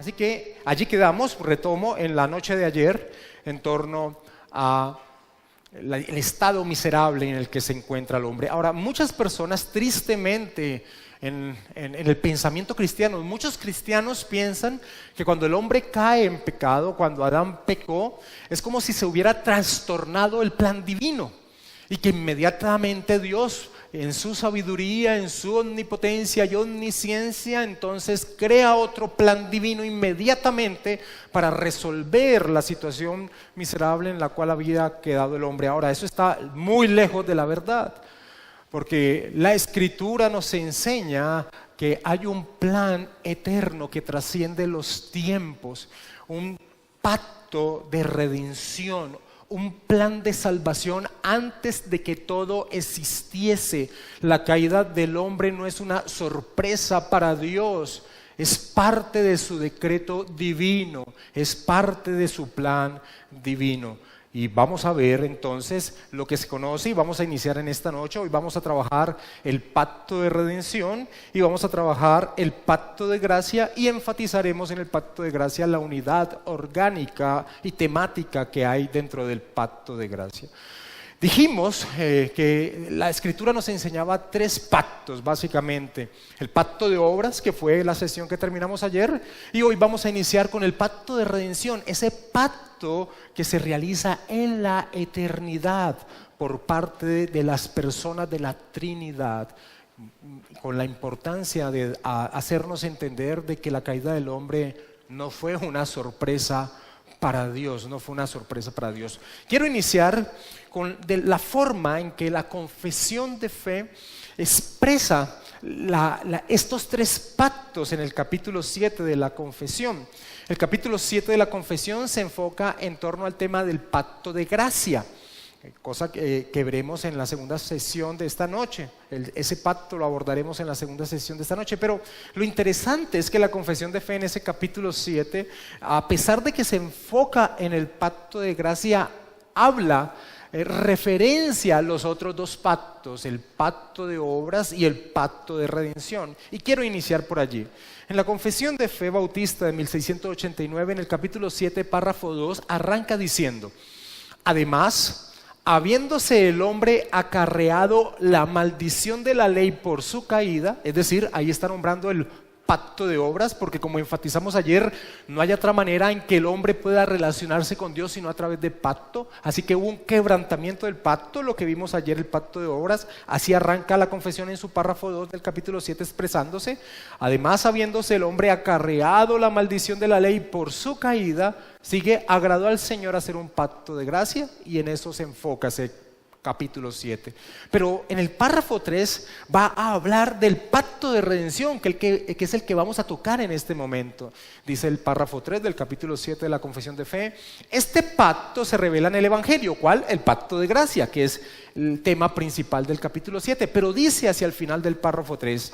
Así que allí quedamos, retomo, en la noche de ayer, en torno a el estado miserable en el que se encuentra el hombre. Ahora, muchas personas, tristemente, en el pensamiento cristiano, muchos cristianos piensan que cuando el hombre cae en pecado, cuando Adán pecó, es como si se hubiera trastornado el plan divino y que inmediatamente Dios, en su sabiduría, en su omnipotencia y omnisciencia, entonces crea otro plan divino inmediatamente para resolver la situación miserable en la cual había quedado el hombre. Ahora, eso está muy lejos de la verdad, porque la Escritura nos enseña que hay un plan eterno que trasciende los tiempos, un pacto de redención, un plan de salvación antes de que todo existiese. La caída del hombre no es una sorpresa para Dios, es parte de su decreto divino, es parte de su plan divino. Y vamos a ver entonces lo que se conoce y vamos a iniciar en esta noche. Hoy vamos a trabajar el pacto de redención y vamos a trabajar el pacto de gracia y enfatizaremos en el pacto de gracia la unidad orgánica y temática que hay dentro del pacto de gracia. Dijimos que la Escritura nos enseñaba 3 pactos básicamente. El pacto de obras, que fue la sesión que terminamos ayer, y hoy vamos a iniciar con el pacto de redención, ese pacto que se realiza en la eternidad por parte de las personas de la Trinidad, con la importancia de hacernos entender de que la caída del hombre no fue una sorpresa para Dios, no fue una sorpresa para Dios. Quiero iniciar con la forma en que la confesión de fe expresa estos 3 pactos en el capítulo 7 de la confesión. El capítulo 7 de la confesión se enfoca en torno al tema del pacto de gracia, cosa que veremos en la segunda sesión de esta noche. Ese pacto lo abordaremos en la segunda sesión de esta noche, pero lo interesante es que la confesión de fe en ese capítulo 7, a pesar de que se enfoca en el pacto de gracia, habla, referencia a los otros 2 pactos, el pacto de obras y el pacto de redención. Y quiero iniciar por allí. En la confesión de fe bautista de 1689, en el capítulo 7, párrafo 2, arranca diciendo: además, habiéndose el hombre acarreado la maldición de la ley por su caída, es decir, ahí está nombrando el pacto de obras, porque como enfatizamos ayer, no hay otra manera en que el hombre pueda relacionarse con Dios sino a través de pacto. Así que hubo un quebrantamiento del pacto, lo que vimos ayer, el pacto de obras. Así arranca la confesión en su párrafo 2 del capítulo 7 expresándose: además, habiéndose el hombre acarreado la maldición de la ley por su caída, sigue, agradó al Señor hacer un pacto de gracia, y en eso se enfoca ese capítulo 7. Pero en el párrafo 3 va a hablar del pacto de redención, que es el que vamos a tocar en este momento. Dice el párrafo 3 del capítulo 7 de la confesión de fe: este pacto se revela en el Evangelio. ¿Cuál? El pacto de gracia, que es el tema principal del capítulo 7. Pero dice hacia el final del párrafo 3: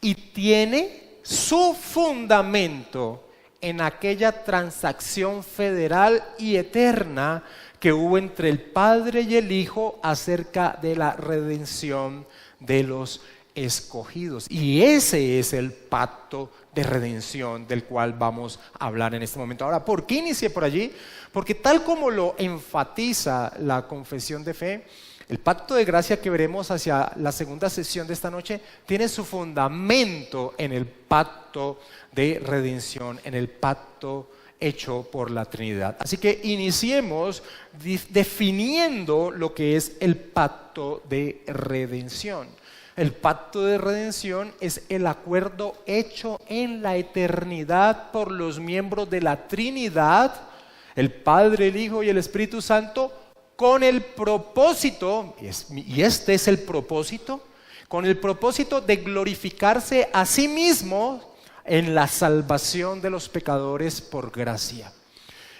y tiene su fundamento en aquella transacción federal y eterna que hubo entre el Padre y el Hijo acerca de la redención de los escogidos. Y ese es el pacto de redención del cual vamos a hablar en este momento. Ahora, ¿por qué inicié por allí? Porque tal como lo enfatiza la confesión de fe, el pacto de gracia que veremos hacia la segunda sesión de esta noche tiene su fundamento en el pacto de redención, en el pacto hecho por la Trinidad. Así que iniciemos definiendo lo que es el pacto de redención. El pacto de redención es el acuerdo hecho en la eternidad por los miembros de la Trinidad, el Padre, el Hijo y el Espíritu Santo, con el propósito, y este es el propósito, con el propósito de glorificarse a sí mismo en la salvación de los pecadores por gracia.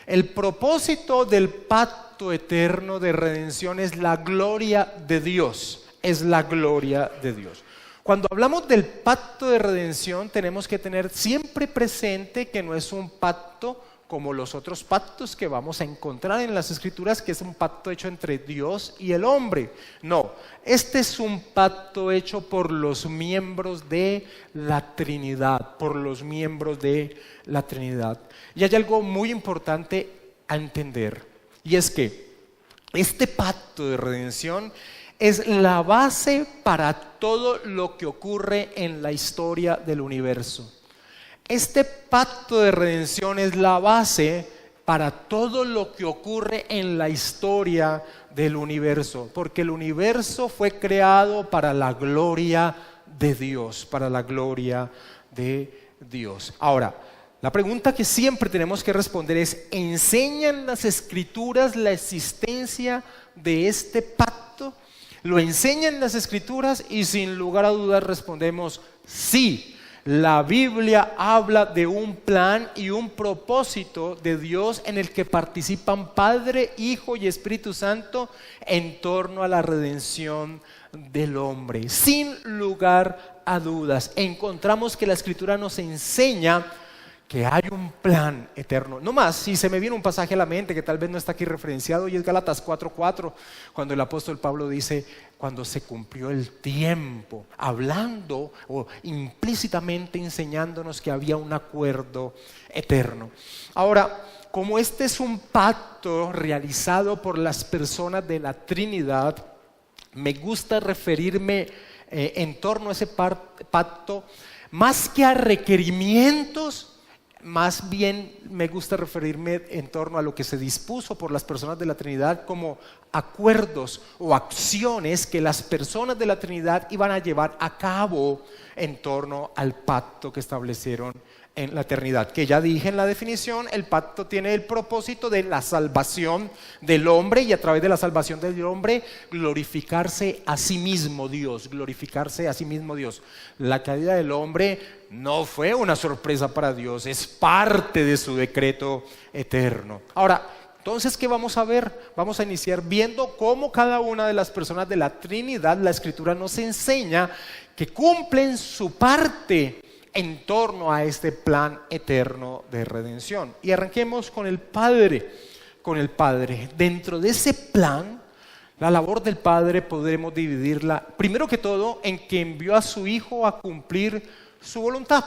El propósito del pacto eterno de redención es la gloria de Dios, es la gloria de Dios. Cuando hablamos del pacto de redención tenemos que tener siempre presente que no es un pacto como los otros pactos que vamos a encontrar en las Escrituras, que es un pacto hecho entre Dios y el hombre. No, este es un pacto hecho por los miembros de la Trinidad, por los miembros de la Trinidad. Y hay algo muy importante a entender, y es que este pacto de redención es la base para todo lo que ocurre en la historia del universo. Este pacto de redención es la base para todo lo que ocurre en la historia del universo, porque el universo fue creado para la gloria de Dios, para la gloria de Dios. Ahora, la pregunta que siempre tenemos que responder es: ¿enseñan las Escrituras la existencia de este pacto? ¿Lo enseñan las Escrituras? Y sin lugar a dudas respondemos sí. La Biblia habla de un plan y un propósito de Dios en el que participan Padre, Hijo y Espíritu Santo en torno a la redención del hombre. Sin lugar a dudas, encontramos que la Escritura nos enseña que hay un plan eterno. No más, si se me viene un pasaje a la mente que tal vez no está aquí referenciado, y es Gálatas 4:4, cuando el apóstol Pablo dice: cuando se cumplió el tiempo, hablando o implícitamente enseñándonos que había un acuerdo eterno. Ahora, como este es un pacto realizado por las personas de la Trinidad, me gusta referirme en torno a ese pacto más que a requerimientos. Más bien me gusta referirme en torno a lo que se dispuso por las personas de la Trinidad como acuerdos o acciones que las personas de la Trinidad iban a llevar a cabo en torno al pacto que establecieron en la eternidad. Que ya dije en la definición, el pacto tiene el propósito de la salvación del hombre, y a través de la salvación del hombre glorificarse a sí mismo Dios, glorificarse a sí mismo Dios. La caída del hombre no fue una sorpresa para Dios, es parte de su decreto eterno. Ahora, entonces, ¿qué vamos a ver? Vamos a iniciar viendo cómo cada una de las personas de la Trinidad, la Escritura nos enseña que cumplen su parte en torno a este plan eterno de redención. Y arranquemos con el Padre. Dentro de ese plan, la labor del Padre podremos dividirla, primero que todo, en que envió a su Hijo a cumplir su voluntad.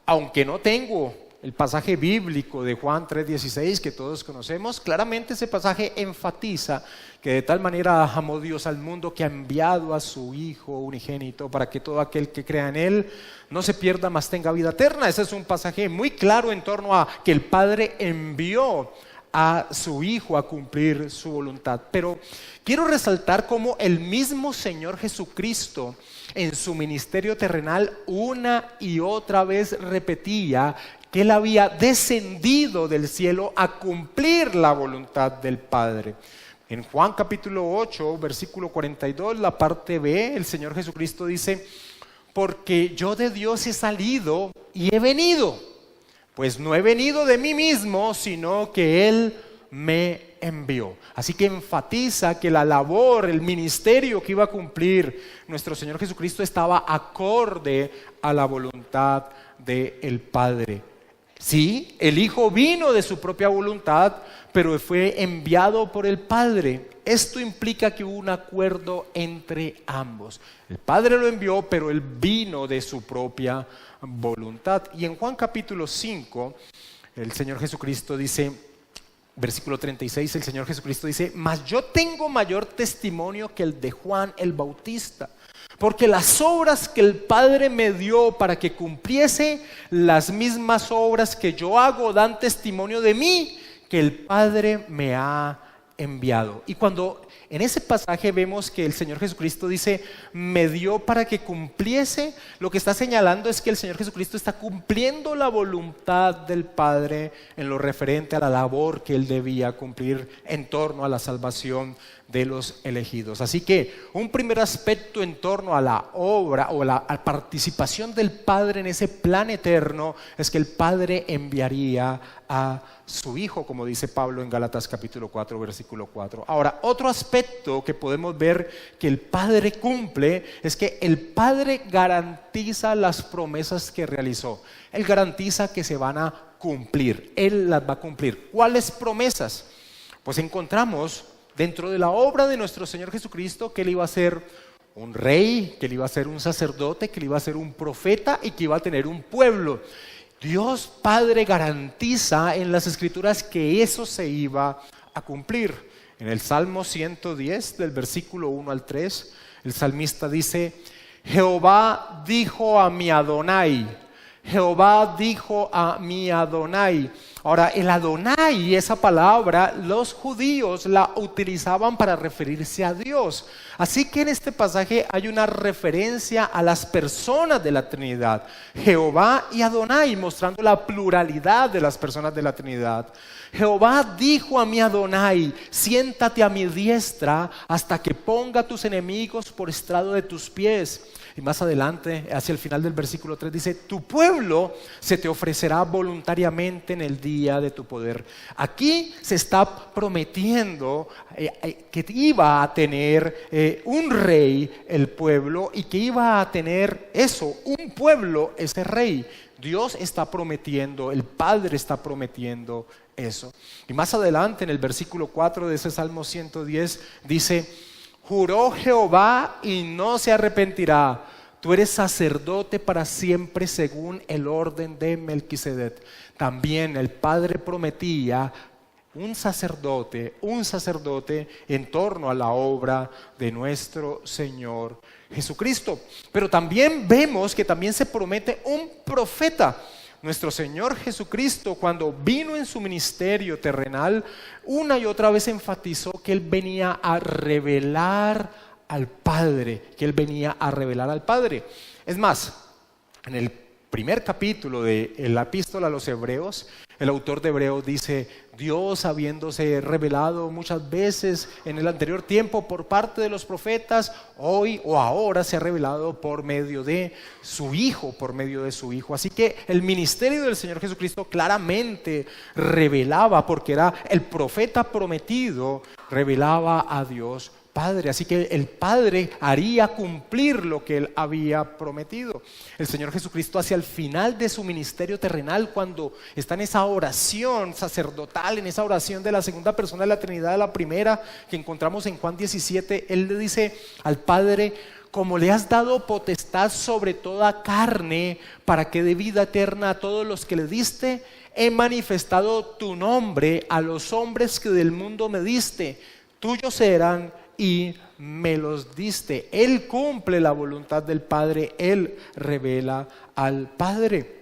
Aunque no tengo el pasaje bíblico de Juan 3:16 que todos conocemos, claramente ese pasaje enfatiza que de tal manera amó Dios al mundo que ha enviado a su Hijo unigénito para que todo aquel que crea en Él no se pierda, mas tenga vida eterna. Ese es un pasaje muy claro en torno a que el Padre envió a su Hijo a cumplir su voluntad. Pero quiero resaltar cómo el mismo Señor Jesucristo en su ministerio terrenal una y otra vez repetía que Él había descendido del cielo a cumplir la voluntad del Padre. En Juan capítulo 8, versículo 42, la parte B, el Señor Jesucristo dice: porque yo de Dios he salido y he venido, pues no he venido de mí mismo, sino que Él me envió. Así que enfatiza que la labor, el ministerio que iba a cumplir nuestro Señor Jesucristo estaba acorde a la voluntad del Padre. Sí, el Hijo vino de su propia voluntad, pero fue enviado por el Padre. Esto implica que hubo un acuerdo entre ambos. El Padre lo envió, pero Él vino de su propia voluntad. Y en Juan capítulo 5, el Señor Jesucristo dice, versículo 36, el Señor Jesucristo dice: mas yo tengo mayor testimonio que el de Juan el Bautista, porque las obras que el Padre me dio para que cumpliese, las mismas obras que yo hago dan testimonio de mí, que el Padre me ha enviado. Y cuando en ese pasaje vemos que el Señor Jesucristo dice me dio para que cumpliese, lo que está señalando es que el Señor Jesucristo está cumpliendo la voluntad del Padre en lo referente a la labor que Él debía cumplir en torno a la salvación de los elegidos. Así que un primer aspecto en torno a la obra o a la participación del Padre en ese plan eterno es que el Padre enviaría a su Hijo, como dice Pablo en Gálatas capítulo 4, versículo 4. Ahora, otro aspecto que podemos ver que el Padre cumple es que el Padre garantiza las promesas que realizó. Él garantiza que se van a cumplir. Él las va a cumplir. ¿Cuáles promesas? Pues encontramos dentro de la obra de nuestro Señor Jesucristo que Él iba a ser un rey, que Él iba a ser un sacerdote, que Él iba a ser un profeta y que iba a tener un pueblo. Dios Padre garantiza en las Escrituras que eso se iba a cumplir. En el Salmo 110, del versículo 1 al 3, el salmista dice: Jehová dijo a mi Adonai. Jehová dijo a mi Adonai. Ahora, el Adonai, esa palabra, los judíos la utilizaban para referirse a Dios. Así que en este pasaje hay una referencia a las personas de la Trinidad, Jehová y Adonai, mostrando la pluralidad de las personas de la Trinidad. Jehová dijo a mi Adonai: siéntate a mi diestra hasta que ponga a tus enemigos por estrado de tus pies. Y más adelante, hacia el final del versículo 3, dice: tu pueblo se te ofrecerá voluntariamente en el día de tu poder. Aquí se está prometiendo que iba a tener un rey el pueblo, y que iba a tener eso, un pueblo, ese rey. Dios está prometiendo, el Padre está prometiendo eso. Y más adelante en el versículo 4 de ese Salmo 110 dice: juró Jehová y no se arrepentirá. Tú eres sacerdote para siempre según el orden de Melquisedec. También el Padre prometía un sacerdote en torno a la obra de nuestro Señor Jesucristo. Pero también vemos que también se promete un profeta. Nuestro Señor Jesucristo, cuando vino en su ministerio terrenal, una y otra vez enfatizó que Él venía a revelar al Padre, que Él venía a revelar al Padre. Es más, en el primer capítulo de la epístola a los Hebreos, el autor de Hebreos dice: Dios, habiéndose revelado muchas veces en el anterior tiempo por parte de los profetas, hoy o ahora se ha revelado por medio de su Hijo, Así que el ministerio del Señor Jesucristo claramente revelaba, porque era el profeta prometido, revelaba a Dios Padre. Así que el Padre haría cumplir lo que Él había prometido. El Señor Jesucristo, hacia el final de su ministerio terrenal, cuando está en esa oración sacerdotal, en esa oración de la segunda persona de la Trinidad, la primera que encontramos en Juan 17, Él le dice al Padre: como le has dado potestad sobre toda carne, para que dé vida eterna a todos los que le diste, he manifestado tu nombre a los hombres que del mundo me diste. Tuyos eran y me los diste. Él cumple la voluntad del Padre, Él revela al Padre.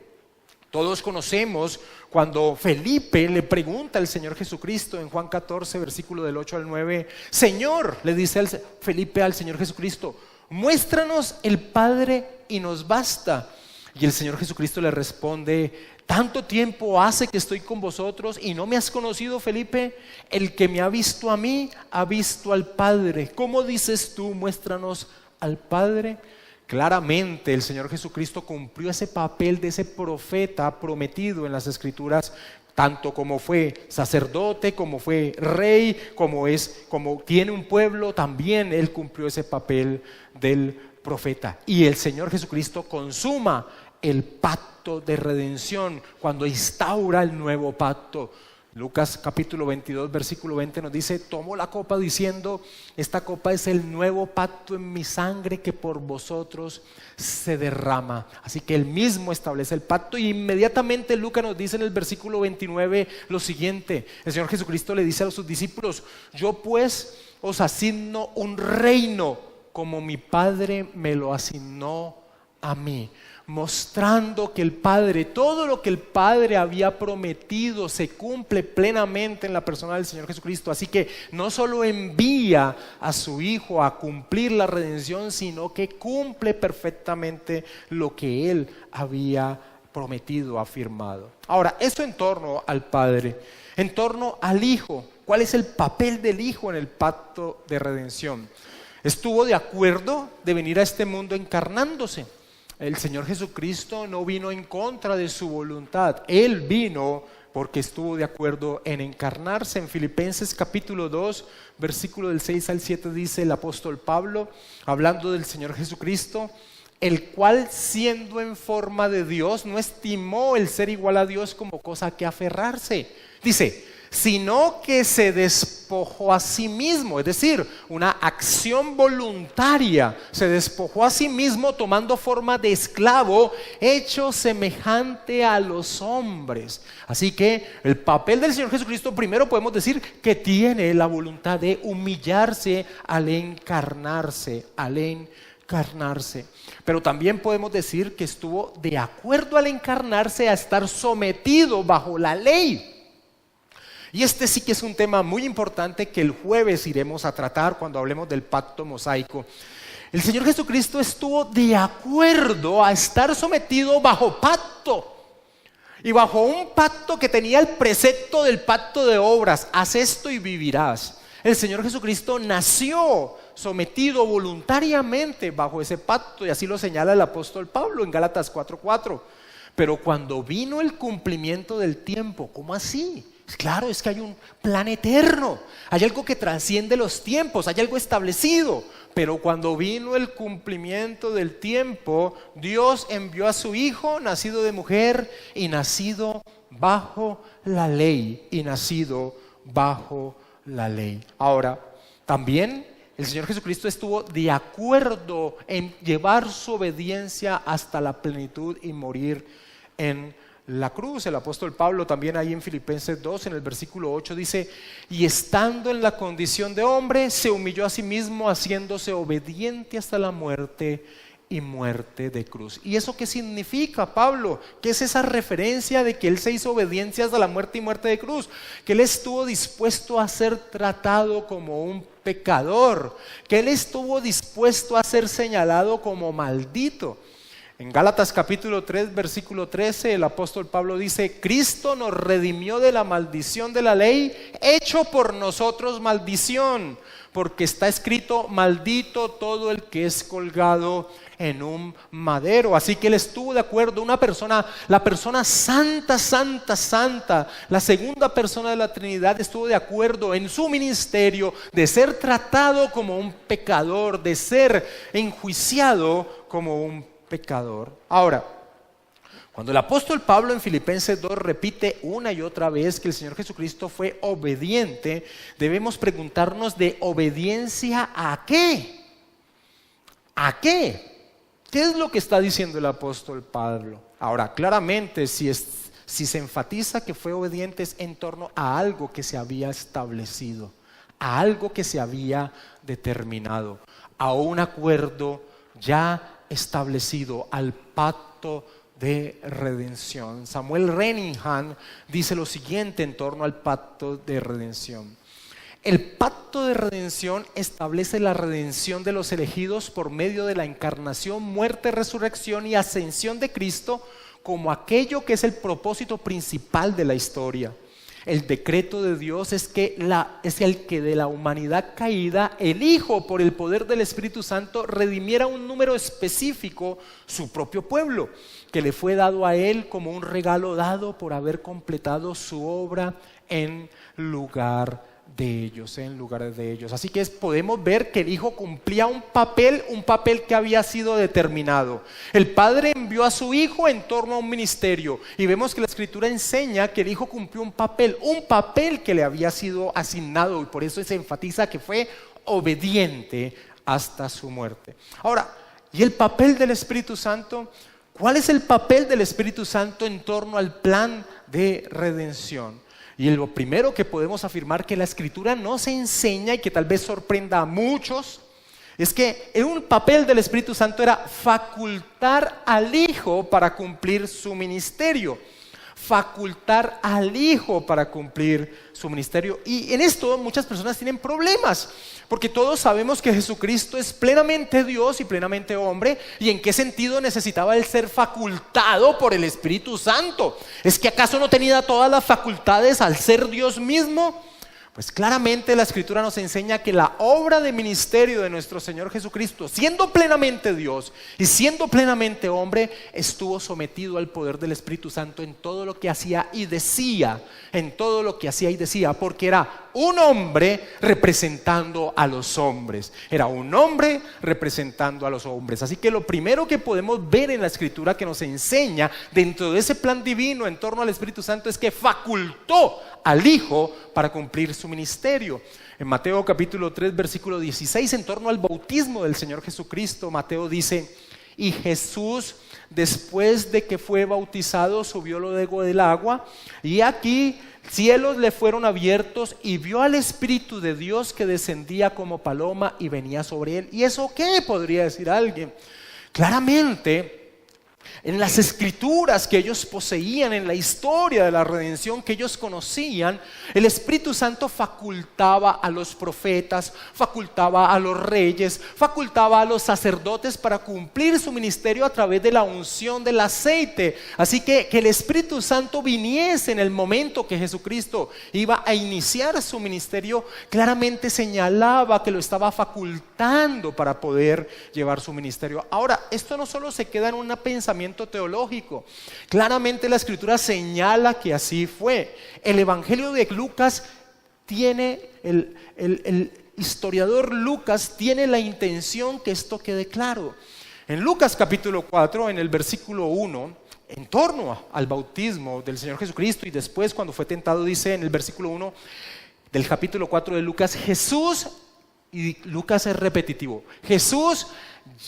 Todos conocemos cuando Felipe le pregunta al Señor Jesucristo en Juan 14, versículo del 8 al 9: Señor, le dice Felipe al Señor Jesucristo, muéstranos el Padre y nos basta. Y el Señor Jesucristo le responde: ¿tanto tiempo hace que estoy con vosotros y no me has conocido, Felipe? El que me ha visto a mí, ha visto al Padre. ¿Cómo dices tú, muéstranos al Padre? Claramente el Señor Jesucristo cumplió ese papel de ese profeta prometido en las Escrituras, tanto como fue sacerdote, como fue rey, como tiene un pueblo. También Él cumplió ese papel del profeta. Y el Señor Jesucristo consuma el pacto de redención cuando instaura el nuevo pacto. Lucas capítulo 22 versículo 20 nos dice: tomó la copa diciendo: esta copa es el nuevo pacto en mi sangre que por vosotros se derrama. Así que Él mismo establece el pacto. Y inmediatamente Lucas nos dice en el versículo 29 lo siguiente: el Señor Jesucristo le dice a sus discípulos: yo pues os asigno un reino como mi Padre me lo asignó a mí. Mostrando que el Padre, todo lo que el Padre había prometido, se cumple plenamente en la persona del Señor Jesucristo. Así que no solo envía a su Hijo a cumplir la redención, sino que cumple perfectamente lo que Él había prometido, afirmado. Ahora, eso en torno al Padre. En torno al Hijo, ¿cuál es el papel del Hijo en el pacto de redención? Estuvo de acuerdo de venir a este mundo encarnándose. El Señor Jesucristo no vino en contra de su voluntad. Él vino porque estuvo de acuerdo en encarnarse. En Filipenses capítulo 2, versículo del 6 al 7 dice el apóstol Pablo, hablando del Señor Jesucristo: el cual siendo en forma de Dios, no estimó el ser igual a Dios como cosa que aferrarse. Dice, sino que se despojó a sí mismo, es decir, una acción voluntaria. Se despojó a sí mismo tomando forma de esclavo, hecho semejante a los hombres. Así que el papel del Señor Jesucristo, primero podemos decir que tiene la voluntad de humillarse al encarnarse, Pero también podemos decir que estuvo de acuerdo al encarnarse a estar sometido bajo la ley. Y este sí que es un tema muy importante que el jueves iremos a tratar cuando hablemos del pacto mosaico. El Señor Jesucristo estuvo de acuerdo a estar sometido bajo pacto. Y bajo un pacto que tenía el precepto del pacto de obras. Haz esto y vivirás. El Señor Jesucristo nació sometido voluntariamente bajo ese pacto, y así lo señala el apóstol Pablo en Gálatas 4:4. Pero cuando vino el cumplimiento del tiempo, ¿cómo así? Claro, es que hay un plan eterno, hay algo que trasciende los tiempos, hay algo establecido. Pero cuando vino el cumplimiento del tiempo, Dios envió a su Hijo, nacido de mujer y nacido bajo la ley, Ahora, también el Señor Jesucristo estuvo de acuerdo en llevar su obediencia hasta la plenitud y morir en la cruz. El apóstol Pablo también ahí en Filipenses 2, en el versículo 8 dice, y estando en la condición de hombre, se humilló a sí mismo, haciéndose obediente hasta la muerte y muerte de cruz. ¿Y eso qué significa, Pablo? ¿Qué es esa referencia de que Él se hizo obediencia hasta la muerte y muerte de cruz? Que Él estuvo dispuesto a ser tratado como un pecador, que Él estuvo dispuesto a ser señalado como maldito. En Gálatas capítulo 3, versículo 13, el apóstol Pablo dice, Cristo nos redimió de la maldición de la ley, hecho por nosotros maldición, porque está escrito, maldito todo el que es colgado en un madero. Así que Él estuvo de acuerdo, la persona santa, la segunda persona de la Trinidad estuvo de acuerdo en su ministerio de ser tratado como un pecador, de ser enjuiciado como un pecador. Ahora, cuando el apóstol Pablo en Filipenses 2 repite una y otra vez que el Señor Jesucristo fue obediente, debemos preguntarnos de obediencia ¿a qué? ¿A qué? ¿Qué es lo que está diciendo el apóstol Pablo? Ahora, claramente si se enfatiza que fue obediente es en torno a algo que se había establecido, a algo que se había determinado, a un acuerdo ya establecido, al pacto de redención. Samuel Renningham dice lo siguiente en torno al pacto de redención. El pacto de redención establece la redención de los elegidos por medio de la encarnación, muerte, resurrección y ascensión de Cristo como aquello que es el propósito principal de la historia. El decreto de Dios es el que de la humanidad caída, el Hijo, por el poder del Espíritu Santo, redimiera un número específico, su propio pueblo, que le fue dado a Él como un regalo dado por haber completado su obra en lugar de ellos. Así que podemos ver que el Hijo cumplía un papel que había sido determinado. El Padre envió a su Hijo en torno a un ministerio, y vemos que la Escritura enseña que el Hijo cumplió un papel que le había sido asignado, y por eso se enfatiza que fue obediente hasta su muerte. Ahora, ¿y el papel del Espíritu Santo? ¿Cuál es el papel del Espíritu Santo en torno al plan de redención? Y lo primero que podemos afirmar que la Escritura nos enseña, y que tal vez sorprenda a muchos, es que un papel del Espíritu Santo era facultar al Hijo para cumplir su ministerio. Y en esto muchas personas tienen problemas, porque todos sabemos que Jesucristo es plenamente Dios y plenamente hombre. ¿Y en qué sentido necesitaba Él ser facultado por el Espíritu Santo? ¿Es que acaso no tenía todas las facultades al ser Dios mismo? Pues claramente la Escritura nos enseña que la obra de ministerio de nuestro Señor Jesucristo, siendo plenamente Dios y siendo plenamente hombre, estuvo sometido al poder del Espíritu Santo en todo lo que hacía y decía, porque era un hombre representando a los hombres. Era un hombre representando a los hombres. Así que lo primero que podemos ver en la Escritura que nos enseña dentro de ese plan divino en torno al Espíritu Santo es que facultó al Hijo para cumplir su ministerio. En Mateo capítulo 3, versículo 16, en torno al bautismo del Señor Jesucristo, Mateo dice: y Jesús, después de que fue bautizado, subió luego del agua, y aquí cielos le fueron abiertos, y vio al Espíritu de Dios que descendía como paloma y venía sobre él. ¿Y eso qué? Podría decir alguien. Claramente, en las escrituras que ellos poseían, en la historia de la redención que ellos conocían, el Espíritu Santo facultaba a los profetas, facultaba a los reyes, facultaba a los sacerdotes para cumplir su ministerio a través de la unción del aceite. Así que el Espíritu Santo viniese en el momento que Jesucristo iba a iniciar su ministerio, claramente señalaba que lo estaba facultando para poder llevar su ministerio. Ahora, esto no solo se queda en un pensamiento teológico, claramente la Escritura señala que así fue. El Evangelio de Lucas tiene, el historiador Lucas tiene la intención que esto quede claro. En Lucas capítulo 4, en el versículo 1, en torno al bautismo del Señor Jesucristo y después cuando fue tentado, dice en el versículo 1 del capítulo 4 de Lucas: Jesús, y Lucas es repetitivo, Jesús,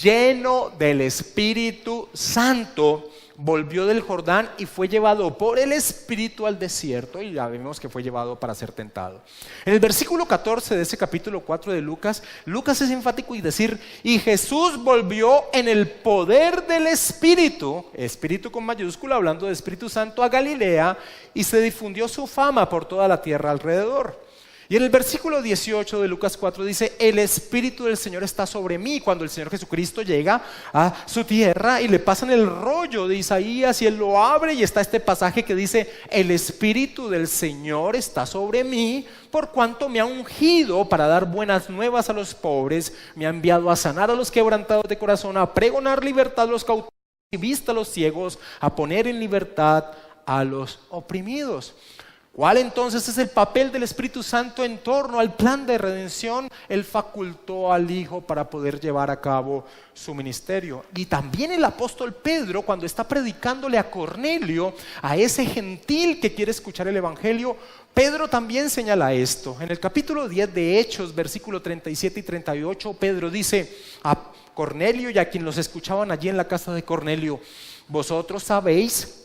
lleno del Espíritu Santo, volvió del Jordán y fue llevado por el Espíritu al desierto, y ya vemos que fue llevado para ser tentado. En el versículo 14 de ese capítulo 4 de Lucas, Lucas es enfático y decir: y Jesús volvió en el poder del Espíritu, Espíritu con mayúscula, hablando de Espíritu Santo, a Galilea, y se difundió su fama por toda la tierra alrededor. Y en el versículo 18 de Lucas 4 dice: el Espíritu del Señor está sobre mí. Cuando el Señor Jesucristo llega a su tierra y le pasan el rollo de Isaías y él lo abre, y está este pasaje que dice: el Espíritu del Señor está sobre mí, por cuanto me ha ungido para dar buenas nuevas a los pobres, me ha enviado a sanar a los quebrantados de corazón, a pregonar libertad a los cautivos y vista a los ciegos, a poner en libertad a los oprimidos. ¿Cuál entonces es el papel del Espíritu Santo en torno al plan de redención? Él facultó al Hijo para poder llevar a cabo su ministerio. Y también el apóstol Pedro, cuando está predicándole a Cornelio, a ese gentil que quiere escuchar el Evangelio, Pedro también señala esto. En el capítulo 10 de Hechos, versículo 37 y 38, Pedro dice a Cornelio y a quien los escuchaban allí en la casa de Cornelio: vosotros sabéis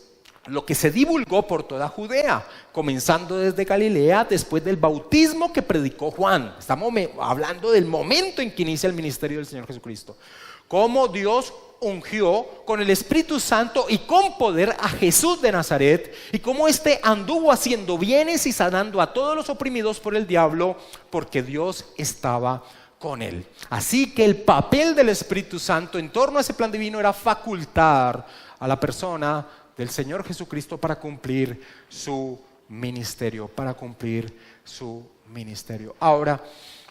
lo que se divulgó por toda Judea, comenzando desde Galilea, después del bautismo que predicó Juan. Estamos hablando del momento en que inicia el ministerio del Señor Jesucristo. Cómo Dios ungió con el Espíritu Santo y con poder a Jesús de Nazaret, y cómo éste anduvo haciendo bienes y sanando a todos los oprimidos por el diablo, porque Dios estaba con él. Así que el papel del Espíritu Santo en torno a ese plan divino era facultar a la persona del Señor Jesucristo para cumplir su ministerio, Ahora,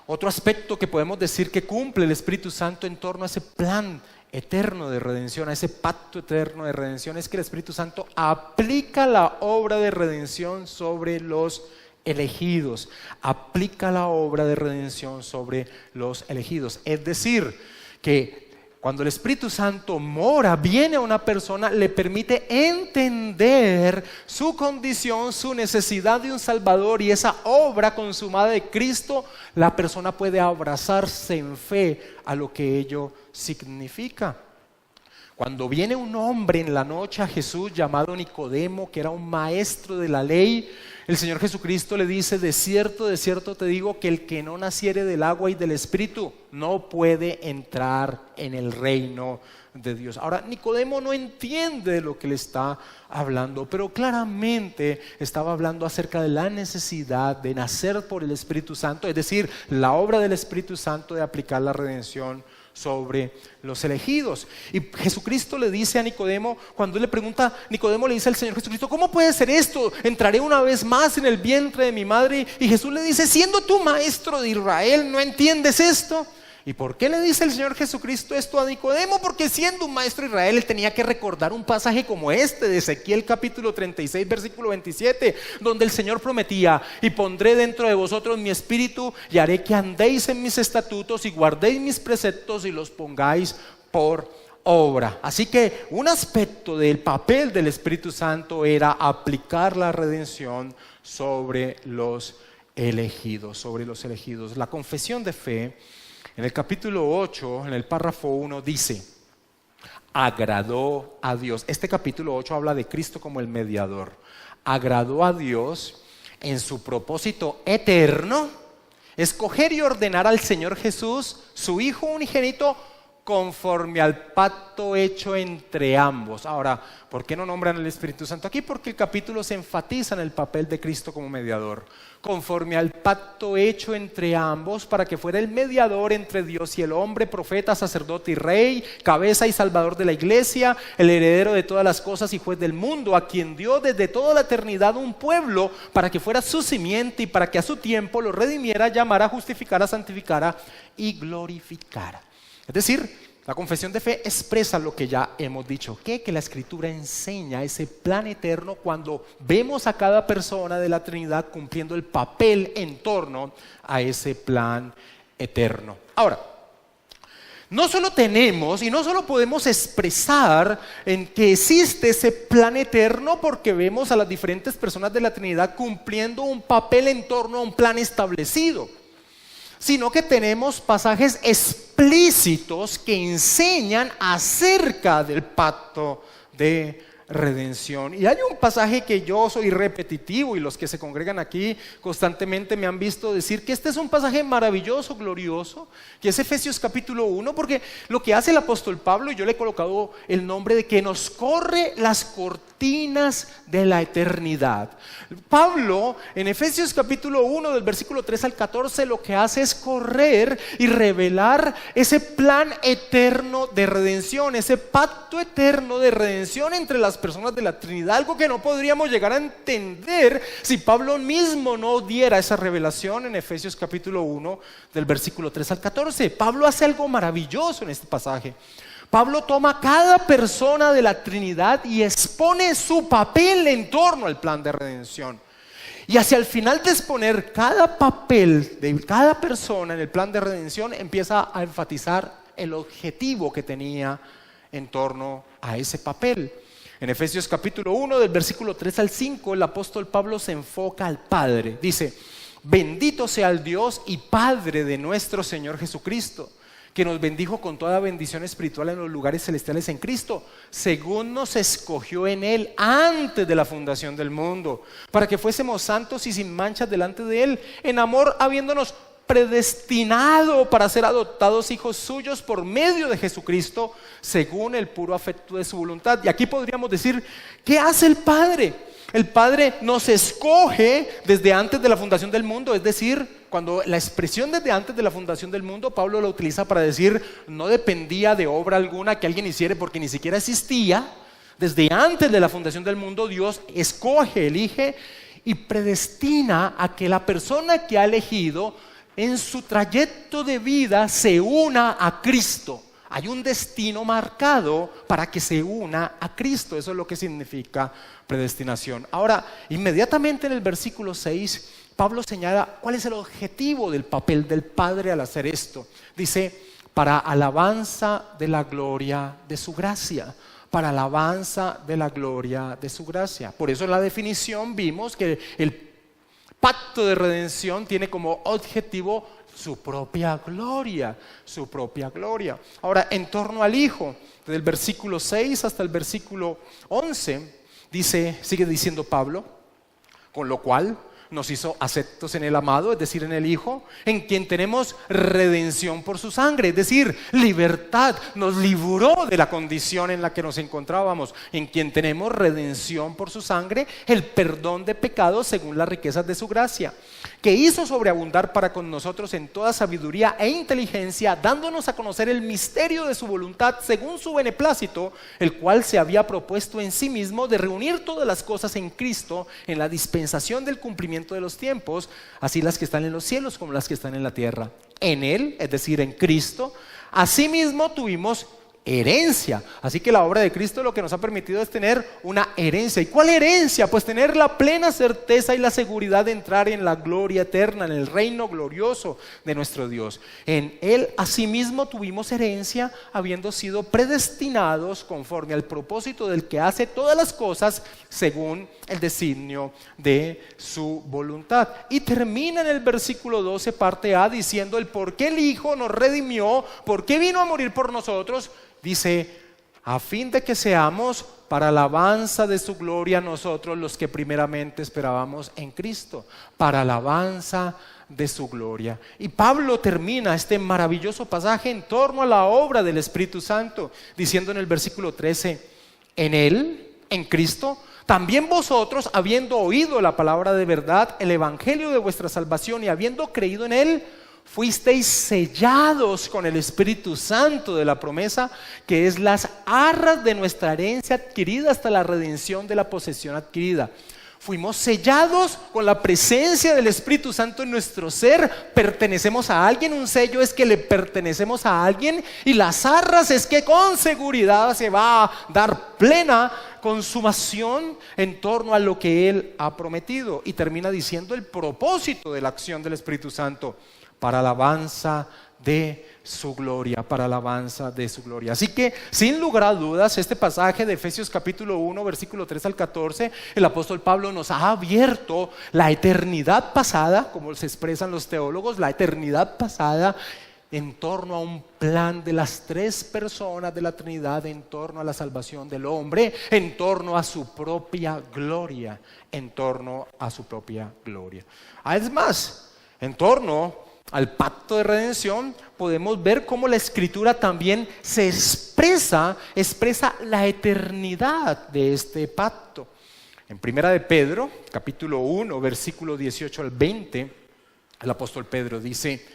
otro aspecto que podemos decir que cumple el Espíritu Santo en torno a ese plan eterno de redención, a ese pacto eterno de redención, es que el Espíritu Santo aplica la obra de redención sobre los elegidos. Aplica la obra de redención sobre los elegidos. Es decir, que cuando el Espíritu Santo mora, viene a una persona, le permite entender su condición, su necesidad de un Salvador, y esa obra consumada de Cristo, la persona puede abrazarse en fe a lo que ello significa. Cuando viene un hombre en la noche a Jesús llamado Nicodemo, que era un maestro de la ley, el Señor Jesucristo le dice: de cierto te digo que el que no naciere del agua y del Espíritu no puede entrar en el reino de Dios. Ahora, Nicodemo no entiende de lo que le está hablando, pero claramente estaba hablando acerca de la necesidad de nacer por el Espíritu Santo, es decir, la obra del Espíritu Santo de aplicar la redención sobre los elegidos. Y Jesucristo le dice a Nicodemo, cuando él le pregunta, Nicodemo le dice al Señor Jesucristo: ¿cómo puede ser esto? ¿Entraré una vez más en el vientre de mi madre? Y Jesús le dice: siendo tú maestro de Israel, ¿no entiendes esto? ¿Y por qué le dice el Señor Jesucristo esto a Nicodemo? Porque siendo un maestro de Israel, él tenía que recordar un pasaje como este de Ezequiel capítulo 36, versículo 27, donde el Señor prometía: y pondré dentro de vosotros mi espíritu, y haré que andéis en mis estatutos y guardéis mis preceptos y los pongáis por obra. Así que un aspecto del papel del Espíritu Santo era aplicar la redención sobre los elegidos, La confesión de fe, en el capítulo 8, en el párrafo 1, dice: agradó a Dios. Este capítulo 8 habla de Cristo como el mediador. Agradó a Dios en su propósito eterno escoger y ordenar al Señor Jesús, su Hijo unigénito, conforme al pacto hecho entre ambos. Ahora, ¿por qué no nombran al Espíritu Santo aquí? Porque el capítulo se enfatiza en el papel de Cristo como mediador. Conforme al pacto hecho entre ambos, para que fuera el mediador entre Dios y el hombre, profeta, sacerdote y rey, cabeza y salvador de la iglesia, el heredero de todas las cosas y juez del mundo, a quien dio desde toda la eternidad un pueblo, para que fuera su simiente y para que a su tiempo lo redimiera, llamara, justificara, santificara y glorificara. Es decir, la confesión de fe expresa lo que ya hemos dicho, que la Escritura enseña ese plan eterno cuando vemos a cada persona de la Trinidad cumpliendo el papel en torno a ese plan eterno. Ahora, no solo tenemos y no solo podemos expresar en que existe ese plan eterno porque vemos a las diferentes personas de la Trinidad cumpliendo un papel en torno a un plan establecido, sino que tenemos pasajes explícitos que enseñan acerca del pacto de redención. Y hay un pasaje que yo soy repetitivo, y los que se congregan aquí constantemente me han visto decir que este es un pasaje maravilloso, glorioso, que es Efesios capítulo 1, porque lo que hace el apóstol Pablo, y yo le he colocado el nombre de que nos corre las cortinas de la eternidad. Pablo en Efesios capítulo 1 del versículo 3 al 14 lo que hace es correr y revelar ese plan eterno de redención, ese pacto eterno de redención entre las personas de la Trinidad, algo que no podríamos llegar a entender si Pablo mismo no diera esa revelación en Efesios capítulo 1 del versículo 3 al 14. Pablo hace algo maravilloso en este pasaje. Pablo toma cada persona de la Trinidad y expone su papel en torno al plan de redención. Y hacia el final de exponer cada papel de cada persona en el plan de redención, empieza a enfatizar el objetivo que tenía en torno a ese papel. En Efesios capítulo 1 del versículo 3 al 5, el apóstol Pablo se enfoca al Padre. Dice: bendito sea el Dios y Padre de nuestro Señor Jesucristo, que nos bendijo con toda bendición espiritual en los lugares celestiales en Cristo, según nos escogió en Él antes de la fundación del mundo, para que fuésemos santos y sin manchas delante de Él, en amor habiéndonos predestinado para ser adoptados hijos suyos por medio de Jesucristo, según el puro afecto de su voluntad. Y aquí podríamos decir, ¿qué hace el Padre? El Padre nos escoge desde antes de la fundación del mundo, es decir, cuando la expresión desde antes de la fundación del mundo, Pablo la utiliza para decir, no dependía de obra alguna que alguien hiciera porque ni siquiera existía. Desde antes de la fundación del mundo, Dios escoge, elige y predestina a que la persona que ha elegido en su trayecto de vida se una a Cristo. Hay un destino marcado para que se una a Cristo. Eso es lo que significa predestinación. Ahora, inmediatamente en el versículo 6, Pablo señala cuál es el objetivo del papel del Padre al hacer esto. Dice, para alabanza de la gloria de su gracia. Para alabanza de la gloria de su gracia. Por eso en la definición vimos que el pacto de redención tiene como objetivo su propia gloria, su propia gloria. Ahora, en torno al Hijo, desde el versículo 6 hasta el versículo 11, sigue diciendo Pablo, con lo cual nos hizo aceptos en el amado, es decir, en el Hijo, en quien tenemos redención por su sangre, es decir, libertad, nos libró de la condición en la que nos encontrábamos, en quien tenemos redención por su sangre, el perdón de pecados según las riquezas de su gracia, que hizo sobreabundar para con nosotros en toda sabiduría e inteligencia, dándonos a conocer el misterio de su voluntad según su beneplácito, el cual se había propuesto en sí mismo de reunir todas las cosas en Cristo, en la dispensación del cumplimiento de los tiempos, así las que están en los cielos como las que están en la tierra. en Él, es decir, en Cristo, asimismo tuvimos herencia. Así que la obra de Cristo lo que nos ha permitido es tener una herencia. ¿Y cuál herencia? Pues tener la plena certeza y la seguridad de entrar en la gloria eterna, en el reino glorioso de nuestro Dios. En Él asimismo tuvimos herencia, habiendo sido predestinados conforme al propósito del que hace todas las cosas según el designio de su voluntad. Y termina en el versículo 12, parte A, diciendo el por qué el Hijo nos redimió, por qué vino a morir por nosotros. Dice, a fin de que seamos para alabanza de su gloria nosotros los que primeramente esperábamos en Cristo, para alabanza de su gloria. Y Pablo termina este maravilloso pasaje en torno a la obra del Espíritu Santo, diciendo en el versículo 13, en Él, en Cristo, también vosotros, habiendo oído la palabra de verdad, el evangelio de vuestra salvación y habiendo creído en Él, fuisteis sellados con el Espíritu Santo de la promesa, que es las arras de nuestra herencia adquirida hasta la redención de la posesión adquirida. Fuimos sellados con la presencia del Espíritu Santo en nuestro ser. Pertenecemos a alguien. Un sello es que le pertenecemos a alguien, y las arras es que con seguridad se va a dar plena consumación en torno a lo que Él ha prometido. Y termina diciendo el propósito de la acción del Espíritu Santo: para alabanza de su gloria, para alabanza de su gloria. Así que, sin lugar a dudas, este pasaje de Efesios capítulo 1, versículo 3 al 14, el apóstol Pablo nos ha abierto la eternidad pasada, como se expresan los teólogos, la eternidad pasada en torno a un plan de las tres personas de la Trinidad, en torno a la salvación del hombre, en torno a su propia gloria, en torno a su propia gloria. Además, en torno al pacto de redención, podemos ver cómo la Escritura también se expresa la eternidad de este pacto. En Primera de Pedro, capítulo 1, versículo 18 al 20, el apóstol Pedro dice: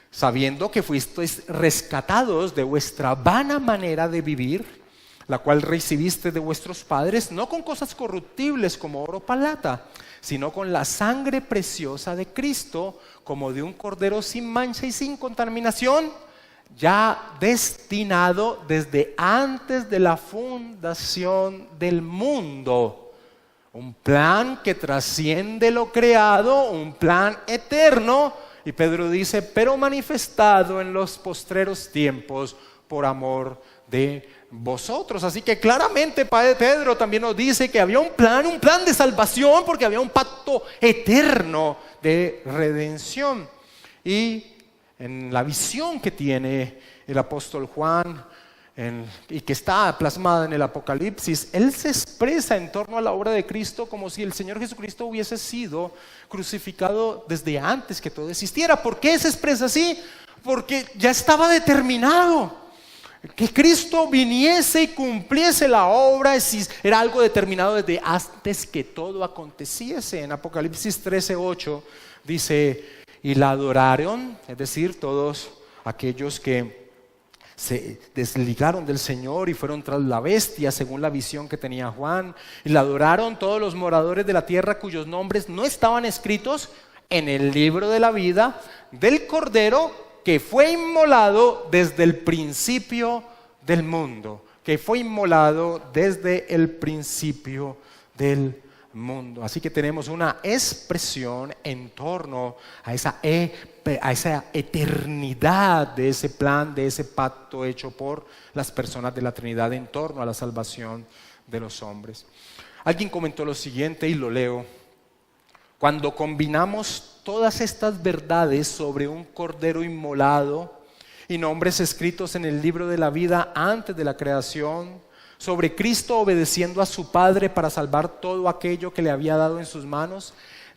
sabiendo que fuisteis rescatados de vuestra vana manera de vivir, la cual recibiste de vuestros padres, no con cosas corruptibles como oro o plata, sino con la sangre preciosa de Cristo, como de un cordero sin mancha y sin contaminación, ya destinado desde antes de la fundación del mundo. Un plan que trasciende lo creado, un plan eterno. Y Pedro dice, pero manifestado en los postreros tiempos por amor de vosotros. Así que claramente Pedro también nos dice que había un plan de salvación, porque había un pacto eterno de redención. Y en la visión que tiene el apóstol Juan y que está plasmada en el Apocalipsis, él se expresa en torno a la obra de Cristo como si el Señor Jesucristo hubiese sido crucificado desde antes que todo existiera. ¿Por qué se expresa así? Porque ya estaba determinado que Cristo viniese y cumpliese la obra. Era algo determinado desde antes que todo aconteciese. En Apocalipsis 13:8 dice, y la adoraron, es decir, todos aquellos que se desligaron del Señor y fueron tras la bestia, según la visión que tenía Juan, y la adoraron todos los moradores de la tierra cuyos nombres no estaban escritos en el libro de la vida del Cordero, que fue inmolado desde el principio del mundo, que fue inmolado desde el principio del mundo. Así que tenemos una expresión en torno a esa eternidad de ese plan, de ese pacto hecho por las personas de la Trinidad en torno a la salvación de los hombres. Alguien comentó lo siguiente y lo leo: cuando combinamos todas estas verdades sobre un cordero inmolado y nombres escritos en el libro de la vida antes de la creación, sobre Cristo obedeciendo a su Padre para salvar todo aquello que le había dado en sus manos,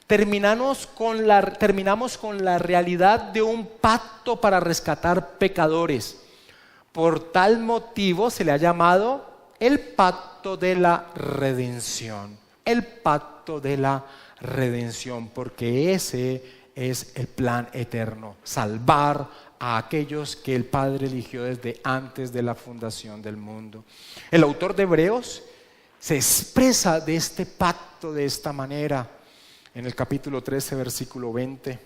terminamos con la realidad de un pacto para rescatar pecadores. Por tal motivo se le ha llamado el pacto de la redención. El pacto de la redención, porque ese es el plan eterno: salvar a aquellos que el Padre eligió desde antes de la fundación del mundo. El autor de Hebreos se expresa de este pacto de esta manera en el capítulo 13, versículo 20.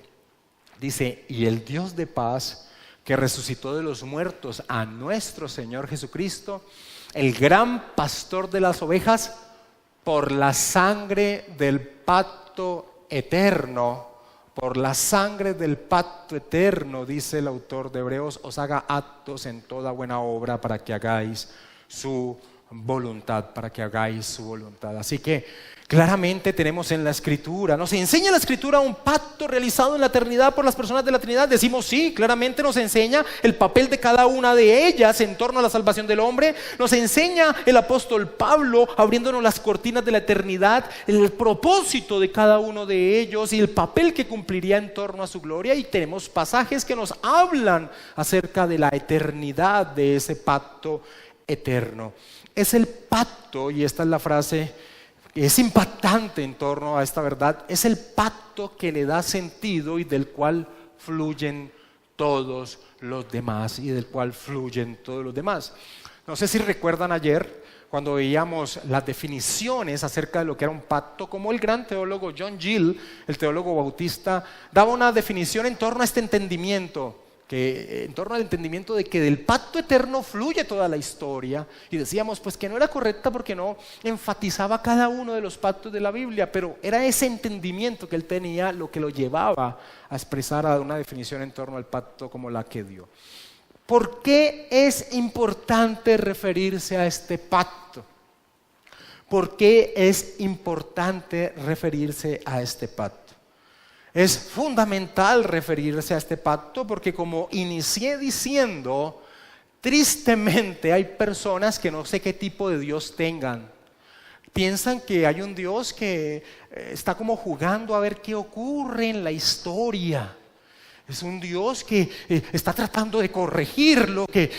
Dice, y el Dios de paz, que resucitó de los muertos a nuestro Señor Jesucristo, el gran pastor de las ovejas, por la sangre del pacto eterno, por la sangre del pacto eterno, dice el autor de Hebreos, os haga aptos en toda buena obra para que hagáis su voluntad, para que hagáis su voluntad. Así que claramente tenemos en la Escritura, nos enseña la Escritura un pacto realizado en la eternidad por las personas de la Trinidad. Decimos sí, claramente nos enseña el papel de cada una de ellas en torno a la salvación del hombre. Nos enseña el apóstol Pablo abriéndonos las cortinas de la eternidad, el propósito de cada uno de ellos y el papel que cumpliría en torno a su gloria. Y tenemos pasajes que nos hablan acerca de la eternidad de ese pacto eterno. Es el pacto, y esta es la frase es impactante en torno a esta verdad, es el pacto que le da sentido y del cual fluyen todos los demás No sé si recuerdan ayer cuando veíamos las definiciones acerca de lo que era un pacto, como el gran teólogo John Gill, el teólogo bautista, daba una definición en torno a este entendimiento, en torno al entendimiento de que del pacto eterno fluye toda la historia, y decíamos pues que no era correcta porque no enfatizaba cada uno de los pactos de la Biblia, pero era ese entendimiento que él tenía lo que lo llevaba a expresar a una definición en torno al pacto como la que dio. ¿Por qué es importante referirse a este pacto? ¿Por qué es importante referirse a este pacto? Es fundamental referirse a este pacto porque, como inicié diciendo, tristemente hay personas que no sé qué tipo de Dios tengan. Piensan que hay un Dios que está como jugando a ver qué ocurre en la historia. Es un Dios que está tratando de corregir lo que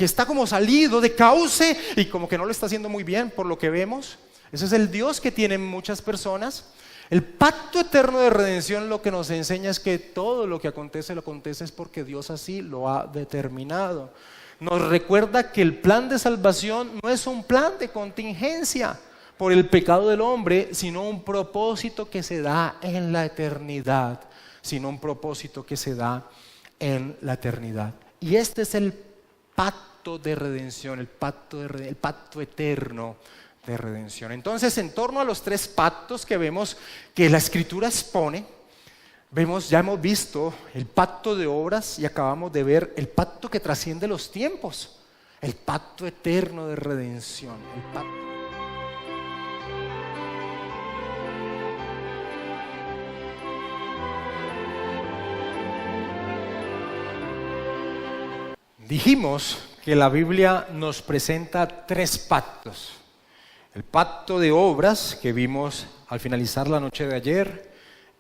está como salido de cauce y como que no lo está haciendo muy bien por lo que vemos. Ese es el Dios que tienen muchas personas. El pacto eterno de redención lo que nos enseña es que todo lo que acontece es porque Dios así lo ha determinado. Nos recuerda que el plan de salvación no es un plan de contingencia por el pecado del hombre, sino un propósito que se da en la eternidad. Y este es el pacto de redención, el pacto eterno de redención. Entonces, en torno a los tres pactos que vemos que la Escritura expone, ya hemos visto el pacto de obras y acabamos de ver el pacto que trasciende los tiempos, el pacto eterno de redención, Dijimos que la Biblia nos presenta tres pactos. El pacto de obras que vimos al finalizar la noche de ayer,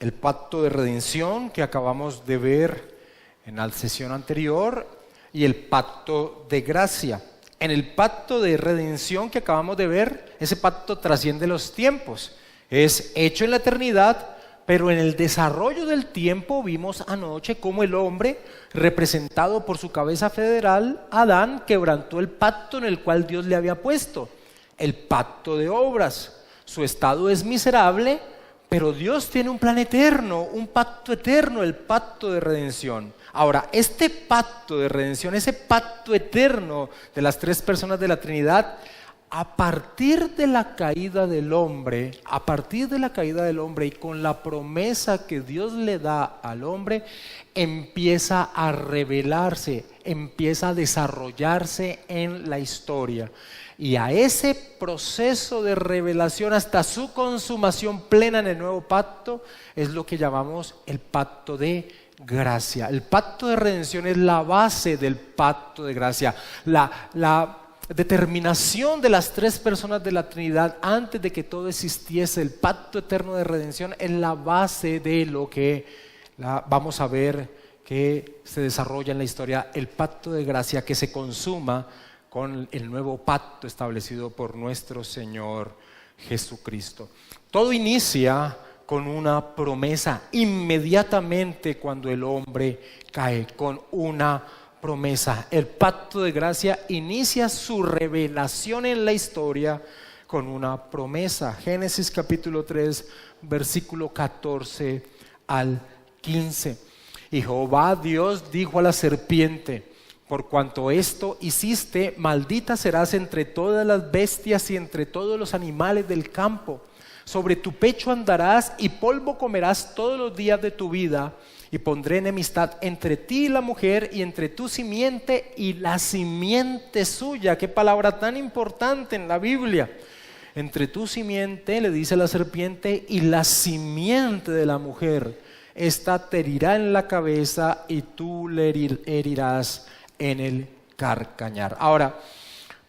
el pacto de redención que acabamos de ver en la sesión anterior y el pacto de gracia. En el pacto de redención que acabamos de ver, ese pacto trasciende los tiempos, es hecho en la eternidad, pero en el desarrollo del tiempo vimos anoche cómo el hombre, representado por su cabeza federal, Adán, quebrantó el pacto en el cual Dios le había puesto. El pacto de obras, su estado es miserable, pero Dios tiene un plan eterno, un pacto eterno, el pacto de redención. Ahora, este pacto de redención, ese pacto eterno de las tres personas de la Trinidad, a partir de la caída del hombre y con la promesa que Dios le da al hombre, empieza a revelarse, empieza a desarrollarse en la historia. Y a ese proceso de revelación hasta su consumación plena en el nuevo pacto es lo que llamamos el pacto de gracia. El pacto de redención es la base del pacto de gracia. La determinación de las tres personas de la Trinidad antes de que todo existiese, el pacto eterno de redención es la base de lo que vamos a ver que se desarrolla en la historia, el pacto de gracia que se consuma con el nuevo pacto establecido por nuestro Señor Jesucristo. Todo inicia con una promesa inmediatamente cuando el hombre cae, con una promesa. El pacto de gracia inicia su revelación en la historia con una promesa. Génesis capítulo 3, versículo 14 al 15. Y Jehová Dios dijo a la serpiente: por cuanto esto hiciste, maldita serás entre todas las bestias y entre todos los animales del campo. Sobre tu pecho andarás y polvo comerás todos los días de tu vida. Y pondré enemistad entre ti y la mujer, y entre tu simiente y la simiente suya. Qué palabra tan importante en la Biblia. Entre tu simiente, le dice la serpiente, y la simiente de la mujer. Esta te herirá en la cabeza y tú le herirás en el calcañar. Ahora,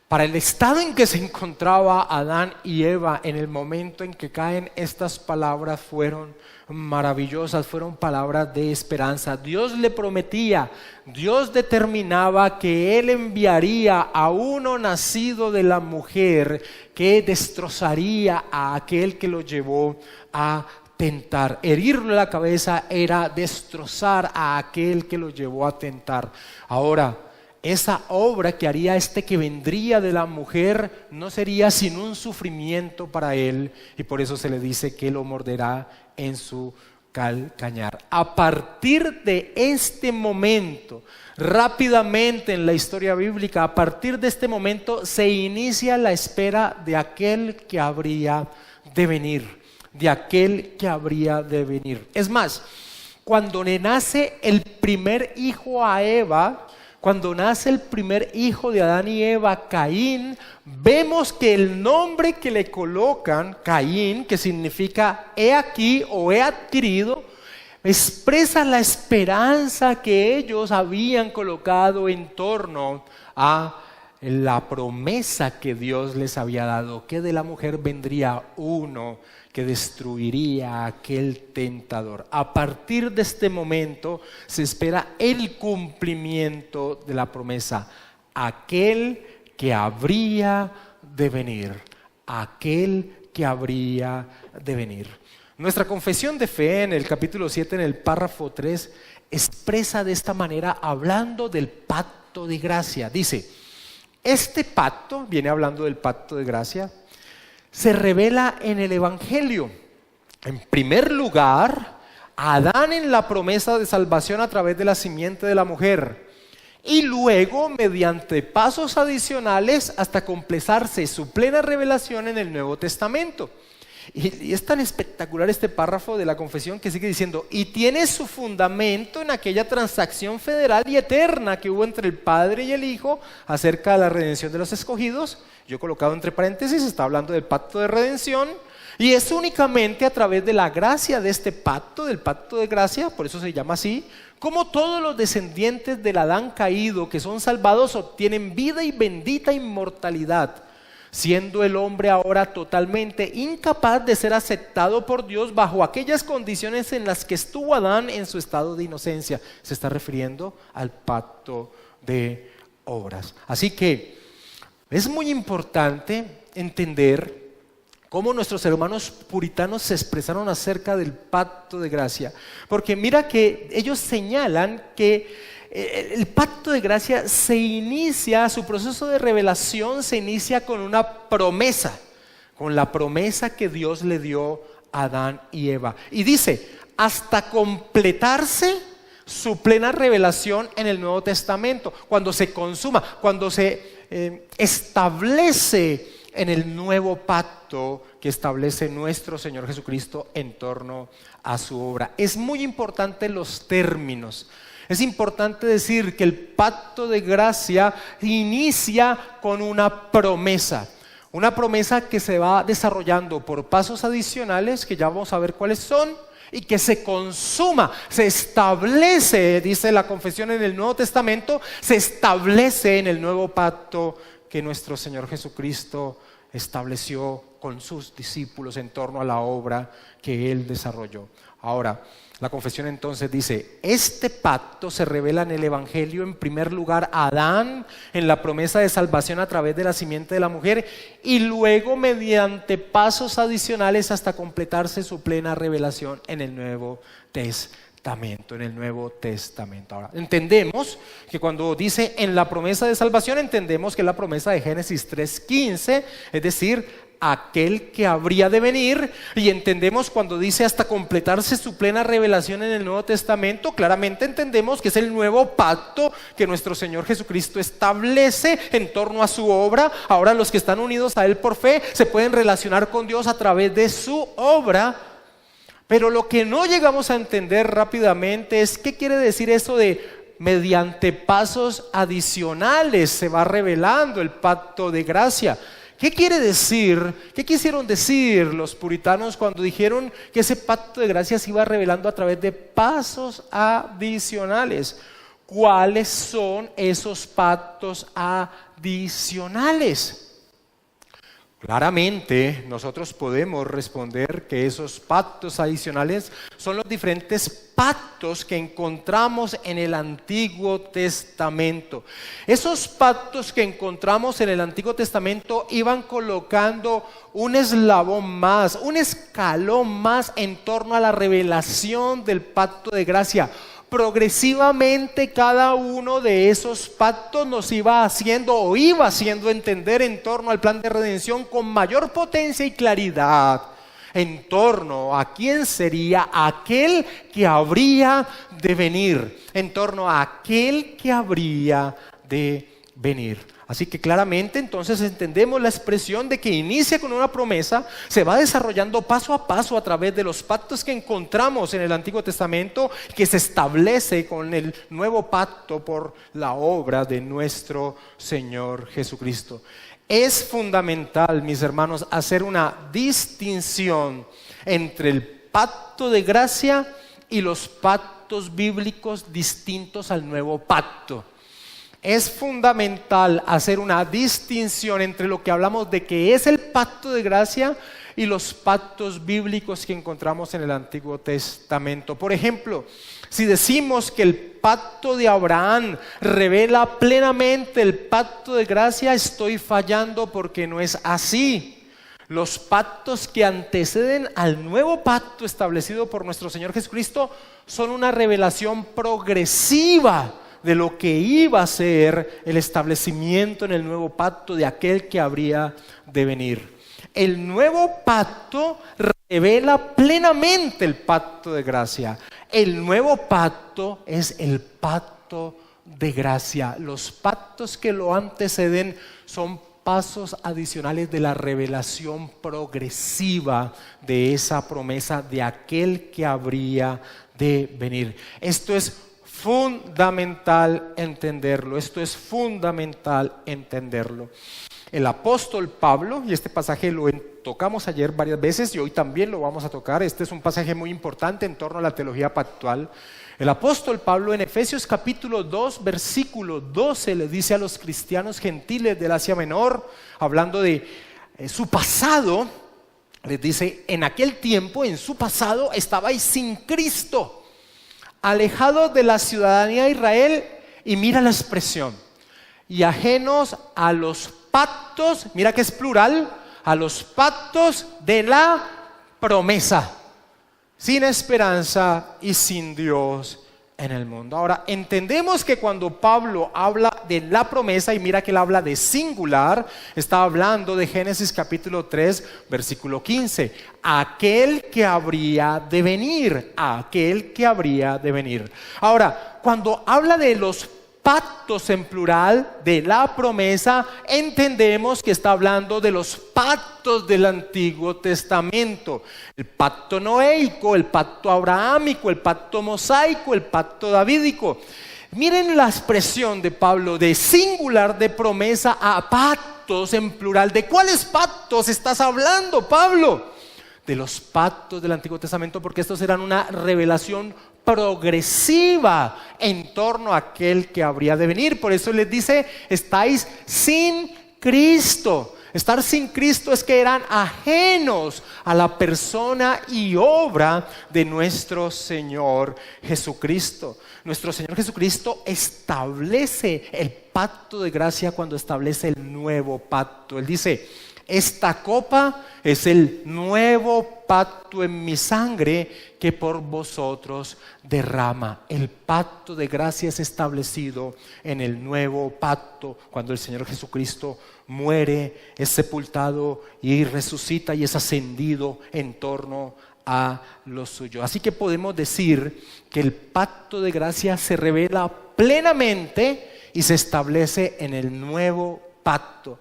para el estado en que se encontraba Adán y Eva en el momento en que caen, estas palabras fueron maravillosas, fueron palabras de esperanza. Dios le prometía, Dios determinaba que Él enviaría a uno nacido de la mujer que destrozaría a aquel que lo llevó a tentar. Herirle la cabeza era destrozar a aquel que lo llevó a tentar. Ahora, esa obra que haría este que vendría de la mujer no sería sin un sufrimiento para él, y por eso se le dice que lo morderá en su calcañar. A partir de este momento, rápidamente en la historia bíblica, a partir de este momento se inicia la espera de aquel que habría de venir, de aquel que habría de venir. Es más, cuando le nace el primer hijo a Eva, cuando nace el primer hijo de Adán y Eva, Caín, vemos que el nombre que le colocan, Caín, que significa he aquí o he adquirido, expresa la esperanza que ellos habían colocado en torno a la promesa que Dios les había dado, que de la mujer vendría uno que destruiría a aquel tentador. A partir de este momento se espera el cumplimiento de la promesa, aquel que habría de venir, aquel que habría de venir. Nuestra confesión de fe en el capítulo 7, en el párrafo 3, expresa de esta manera, hablando del pacto de gracia. Dice: este pacto, viene hablando del pacto de gracia, se revela en el Evangelio. En primer lugar, Adán en la promesa de salvación a través de la simiente de la mujer, y luego mediante pasos adicionales hasta completarse su plena revelación en el Nuevo Testamento. Y es tan espectacular este párrafo de la confesión que sigue diciendo: y tiene su fundamento en aquella transacción federal y eterna que hubo entre el Padre y el Hijo acerca de la redención de los escogidos. Yo he colocado entre paréntesis, está hablando del pacto de redención, y es únicamente a través de la gracia de este pacto, del pacto de gracia, por eso se llama así, como todos los descendientes del Adán caído que son salvados obtienen vida y bendita inmortalidad, siendo el hombre ahora totalmente incapaz de ser aceptado por Dios bajo aquellas condiciones en las que estuvo Adán en su estado de inocencia. Se está refiriendo al pacto de obras. Así que es muy importante entender cómo nuestros hermanos puritanos se expresaron acerca del pacto de gracia, porque mira que ellos señalan que el pacto de gracia se inicia, su proceso de revelación se inicia con una promesa, con la promesa que Dios le dio a Adán y Eva. Y dice, hasta completarse su plena revelación en el Nuevo Testamento, cuando se consuma, cuando se establece en el nuevo pacto que establece nuestro Señor Jesucristo en torno a su obra. Es muy importante los términos. Es importante decir que el pacto de gracia inicia con una promesa que se va desarrollando por pasos adicionales, que ya vamos a ver cuáles son, y que se consuma, se establece, dice la confesión en el Nuevo Testamento, se establece en el nuevo pacto que nuestro Señor Jesucristo estableció con sus discípulos en torno a la obra que Él desarrolló. Ahora, la confesión entonces dice, este pacto se revela en el Evangelio en primer lugar a Adán en la promesa de salvación a través de la simiente de la mujer, y luego mediante pasos adicionales hasta completarse su plena revelación en el Nuevo Testamento. Ahora, entendemos que cuando dice en la promesa de salvación, entendemos que es la promesa de Génesis 3:15, es decir, aquel que habría de venir, y entendemos cuando dice hasta completarse su plena revelación en el Nuevo Testamento, claramente entendemos que es el nuevo pacto que nuestro Señor Jesucristo establece en torno a su obra. Ahora los que están unidos a Él por fe se pueden relacionar con Dios a través de su obra, pero lo que no llegamos a entender rápidamente es qué quiere decir eso de mediante pasos adicionales se va revelando el pacto de gracia. ¿Qué quiere decir? ¿Qué quisieron decir los puritanos cuando dijeron que ese pacto de gracia se iba revelando a través de pasos adicionales? ¿Cuáles son esos pactos adicionales? Claramente nosotros podemos responder que esos pactos adicionales son los diferentes pactos que encontramos en el Antiguo Testamento. Esos pactos que encontramos en el Antiguo Testamento iban colocando un eslabón más, un escalón más en torno a la revelación del pacto de gracia. Progresivamente cada uno de esos pactos nos iba haciendo entender en torno al plan de redención con mayor potencia y claridad, en torno a quién sería aquel que habría de venir, en torno a aquel que habría de venir. Así que claramente entonces entendemos la expresión de que inicia con una promesa, se va desarrollando paso a paso a través de los pactos que encontramos en el Antiguo Testamento, que se establece con el nuevo pacto por la obra de nuestro Señor Jesucristo. Es fundamental, mis hermanos, hacer una distinción entre el pacto de gracia y los pactos bíblicos distintos al nuevo pacto. Es fundamental hacer una distinción entre lo que hablamos de que es el pacto de gracia y los pactos bíblicos que encontramos en el Antiguo Testamento. Por ejemplo, si decimos que el pacto de Abraham revela plenamente el pacto de gracia, estoy fallando porque no es así. Los pactos que anteceden al nuevo pacto establecido por nuestro Señor Jesucristo son una revelación progresiva de lo que iba a ser el establecimiento en el nuevo pacto de aquel que habría de venir. El nuevo pacto revela plenamente el pacto de gracia. El nuevo pacto es el pacto de gracia. Los pactos que lo anteceden son pasos adicionales de la revelación progresiva de esa promesa de aquel que habría de venir. Esto es fundamental entenderlo. El apóstol Pablo, y este pasaje lo tocamos ayer varias veces y hoy también lo vamos a tocar, este es un pasaje muy importante en torno a la teología pactual. El apóstol Pablo en Efesios capítulo 2 versículo 12 le dice a los cristianos gentiles del Asia Menor, hablando de su pasado, les dice: en aquel tiempo, en su pasado, estabais sin Cristo, alejados de la ciudadanía de Israel, y mira la expresión, y ajenos a los pactos, mira que es plural, a los pactos de la promesa, sin esperanza y sin Dios en el mundo. Ahora, entendemos que cuando Pablo habla de la promesa, y mira que él habla de singular, está hablando de Génesis capítulo 3, versículo 15. Aquel que habría de venir, aquel que habría de venir. Ahora, cuando habla de los pactos en plural de la promesa, entendemos que está hablando de los pactos del Antiguo Testamento. El pacto noéico, el pacto abrahámico, el pacto mosaico, el pacto davídico. Miren la expresión de Pablo de singular de promesa a pactos en plural. ¿De cuáles pactos estás hablando, Pablo? De los pactos del Antiguo Testamento, porque estos eran una revelación progresiva en torno a aquel que habría de venir. Por eso les dice: estáis sin Cristo. Estar sin Cristo es que eran ajenos a la persona y obra de nuestro Señor Jesucristo. Nuestro Señor Jesucristo establece el pacto de gracia cuando establece el nuevo pacto. Él dice: Esta copa es el nuevo pacto en mi sangre que por vosotros derrama. El pacto de gracia es establecido en el nuevo pacto cuando el Señor Jesucristo muere, es sepultado y resucita y es ascendido en torno a los suyos. Así que podemos decir que el pacto de gracia se revela plenamente y se establece en el nuevo pacto.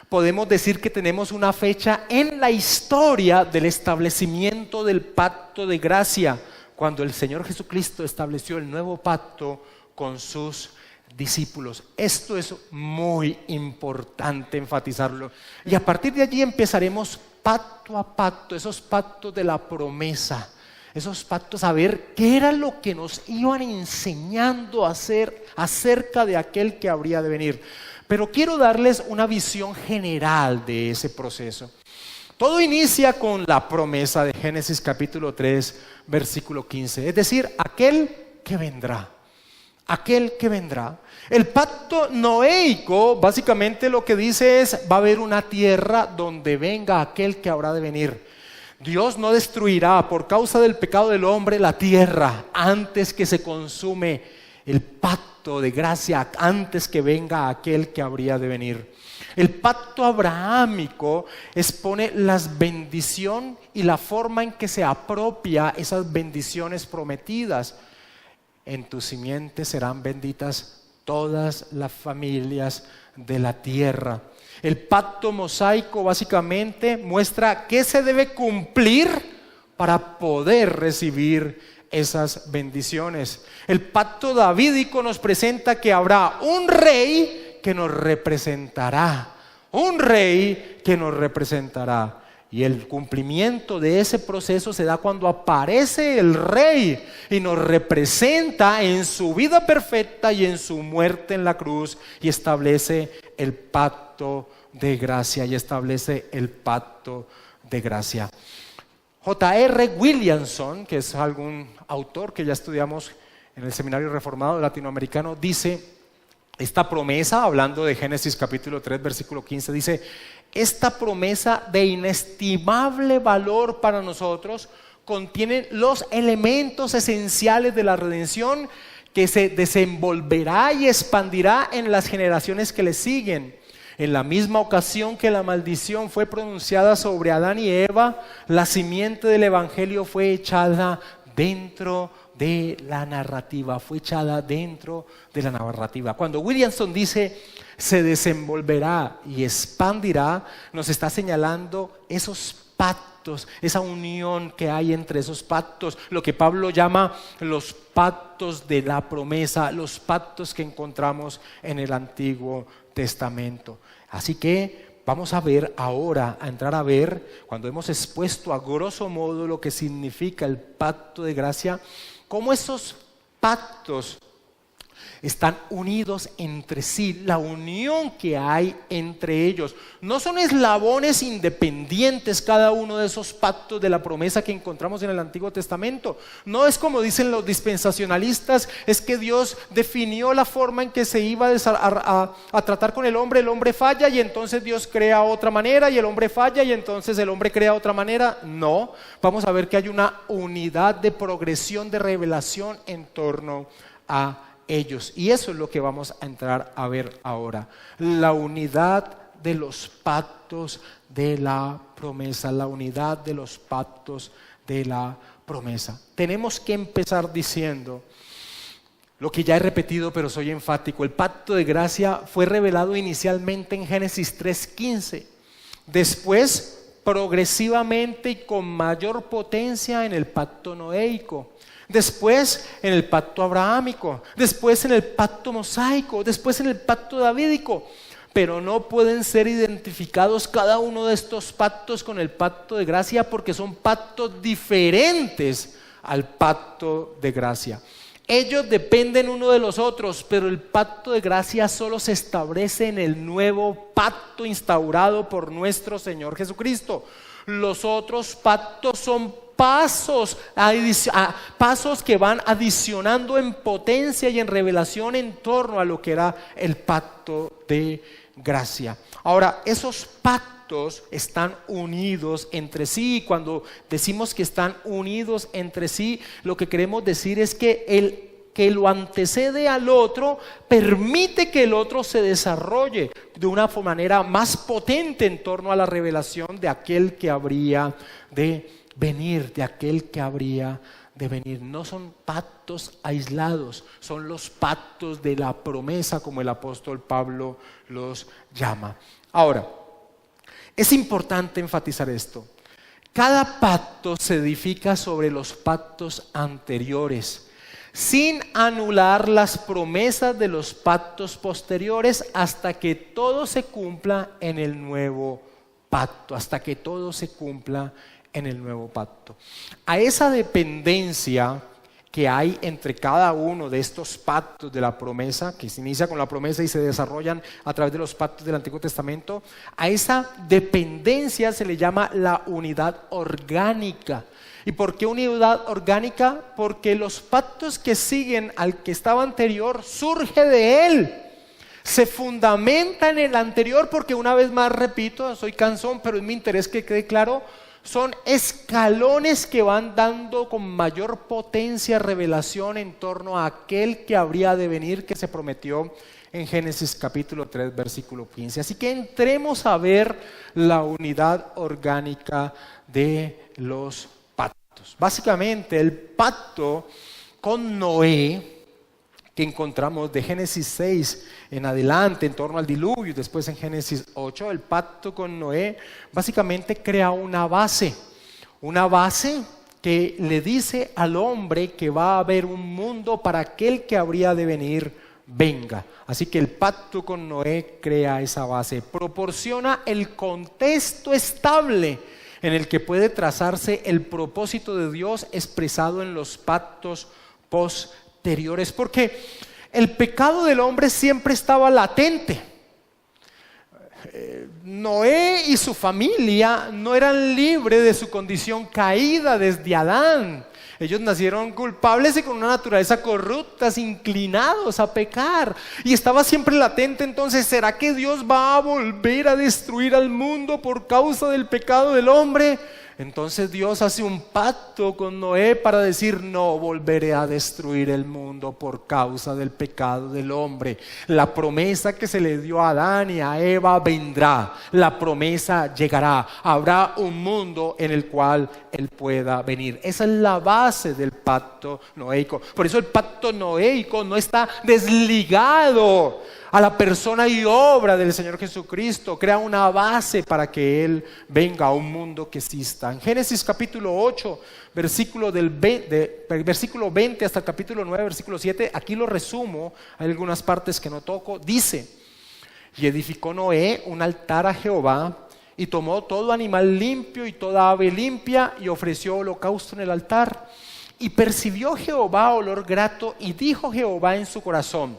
Podemos decir que tenemos una fecha en la historia del establecimiento del pacto de gracia, cuando el Señor Jesucristo estableció el nuevo pacto con sus discípulos. Esto es muy importante enfatizarlo. Y a partir de allí empezaremos pacto a pacto, esos pactos de la promesa, esos pactos a ver qué era lo que nos iban enseñando a hacer acerca de aquel que habría de venir. Pero quiero darles una visión general de ese proceso. Todo inicia con la promesa de Génesis capítulo 3, versículo 15. Es decir, aquel que vendrá. Aquel que vendrá. El pacto noéico básicamente lo que dice es: va a haber una tierra donde venga aquel que habrá de venir. Dios no destruirá por causa del pecado del hombre la tierra antes que se consume el pacto de gracia, antes que venga aquel que habría de venir. El pacto abrahámico expone las bendiciones y la forma en que se apropia esas bendiciones prometidas. En tu simiente serán benditas todas las familias de la tierra. El pacto mosaico básicamente muestra qué se debe cumplir para poder recibir esas bendiciones. El pacto davídico nos presenta que habrá un rey que nos representará. Un rey que nos representará. Y el cumplimiento de ese proceso se da cuando aparece el rey y nos representa en su vida perfecta y en su muerte en la cruz, y establece el pacto de gracia, J.R. Williamson, que es algún autor que ya estudiamos en el Seminario Reformado Latinoamericano, dice esta promesa, hablando de Génesis capítulo 3, versículo 15, dice: esta promesa de inestimable valor para nosotros contiene los elementos esenciales de la redención que se desenvolverá y expandirá en las generaciones que le siguen. En la misma ocasión que la maldición fue pronunciada sobre Adán y Eva, la simiente del evangelio fue echada dentro de la narrativa. Cuando Williamson dice se desenvolverá y expandirá, nos está señalando esos pactos, esa unión que hay entre esos pactos, lo que Pablo llama los pactos de la promesa, los pactos que encontramos en el Antiguo Testamento. Así que vamos a ver ahora, a entrar a ver, cuando hemos expuesto a grosso modo lo que significa el pacto de gracia, cómo esos pactos están unidos entre sí, la unión que hay entre ellos. No son eslabones independientes cada uno de esos pactos de la promesa que encontramos en el Antiguo Testamento. No es como dicen los dispensacionalistas, es que Dios definió la forma en que se iba a tratar con el hombre falla y entonces Dios crea otra manera, y el hombre falla y entonces el hombre crea otra manera. No, vamos a ver que hay una unidad de progresión de revelación en torno a ellos, y eso es lo que vamos a entrar a ver ahora: la unidad de los pactos de la promesa, Tenemos que empezar diciendo lo que ya he repetido, pero soy enfático: el pacto de gracia fue revelado inicialmente en Génesis 3:15, después progresivamente y con mayor potencia en el pacto noéico, después en el pacto abrahámico, después en el pacto mosaico, después en el pacto davídico. Pero no pueden ser identificados cada uno de estos pactos con el pacto de gracia, porque son pactos diferentes al pacto de gracia. Ellos dependen uno de los otros, pero el pacto de gracia solo se establece en el nuevo pacto instaurado por nuestro Señor Jesucristo. Los otros pactos son pasos que van adicionando en potencia y en revelación en torno a lo que era el pacto de gracia. Ahora, esos pactos están unidos entre sí, y cuando decimos que están unidos entre sí, lo que queremos decir es que el que lo antecede al otro permite que el otro se desarrolle de una manera más potente en torno a la revelación de aquel que habría de venir, de aquel que habría de venir. No son pactos aislados, son los pactos de la promesa, como el apóstol Pablo los llama. Ahora, es importante enfatizar esto. Cada pacto se edifica sobre los pactos anteriores, sin anular las promesas de los pactos posteriores, hasta que todo se cumpla en el nuevo pacto, hasta que todo se cumpla en el nuevo pacto. A esa dependencia que hay entre cada uno de estos pactos de la promesa, que se inicia con la promesa y se desarrollan a través de los pactos del Antiguo Testamento, a esa dependencia se le llama la unidad orgánica. ¿Y por qué unidad orgánica? Porque los pactos que siguen al que estaba anterior surge de él, se fundamenta en el anterior, porque una vez más repito, soy cansón, pero es mi interés que quede claro, son escalones que van dando con mayor potencia revelación en torno a aquel que habría de venir, que se prometió en Génesis capítulo 3 versículo 15. Así que entremos a ver la unidad orgánica de los pactos. Básicamente el pacto con Noé, que encontramos de Génesis 6 en adelante, en torno al diluvio, después en Génesis 8, el pacto con Noé básicamente crea una base que le dice al hombre que va a haber un mundo para aquel que habría de venir, venga. Así que el pacto con Noé crea esa base, proporciona el contexto estable en el que puede trazarse el propósito de Dios expresado en los pactos posteriores, porque el pecado del hombre siempre estaba latente. Noé y su familia no eran libres de su condición caída desde Adán. Ellos nacieron culpables y con una naturaleza corrupta, inclinados a pecar. Y estaba siempre latente. Entonces, ¿será que Dios va a volver a destruir al mundo por causa del pecado del hombre? Entonces Dios hace un pacto con Noé para decir: no volveré a destruir el mundo por causa del pecado del hombre. La promesa que se le dio a Adán y a Eva vendrá. La promesa llegará. Habrá un mundo en el cual Él pueda venir. Esa es la base del pacto noéico. Por eso el pacto noéico no está desligado a la persona y obra del Señor Jesucristo. Crea una base para que Él venga a un mundo que exista. En Génesis capítulo 8, versículo 20 hasta el capítulo 9, versículo 7, aquí lo resumo, hay algunas partes que no toco. Dice: y edificó Noé un altar a Jehová, y tomó todo animal limpio y toda ave limpia, y ofreció holocausto en el altar. Y percibió Jehová olor grato, y dijo Jehová en su corazón: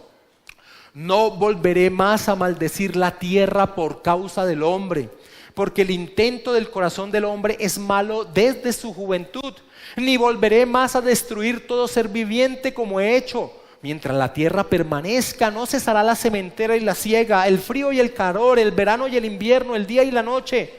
no volveré más a maldecir la tierra por causa del hombre, porque el intento del corazón del hombre es malo desde su juventud. Ni volveré más a destruir todo ser viviente como he hecho. Mientras la tierra permanezca, no cesará la sementera y la siega, el frío y el calor, el verano y el invierno, el día y la noche.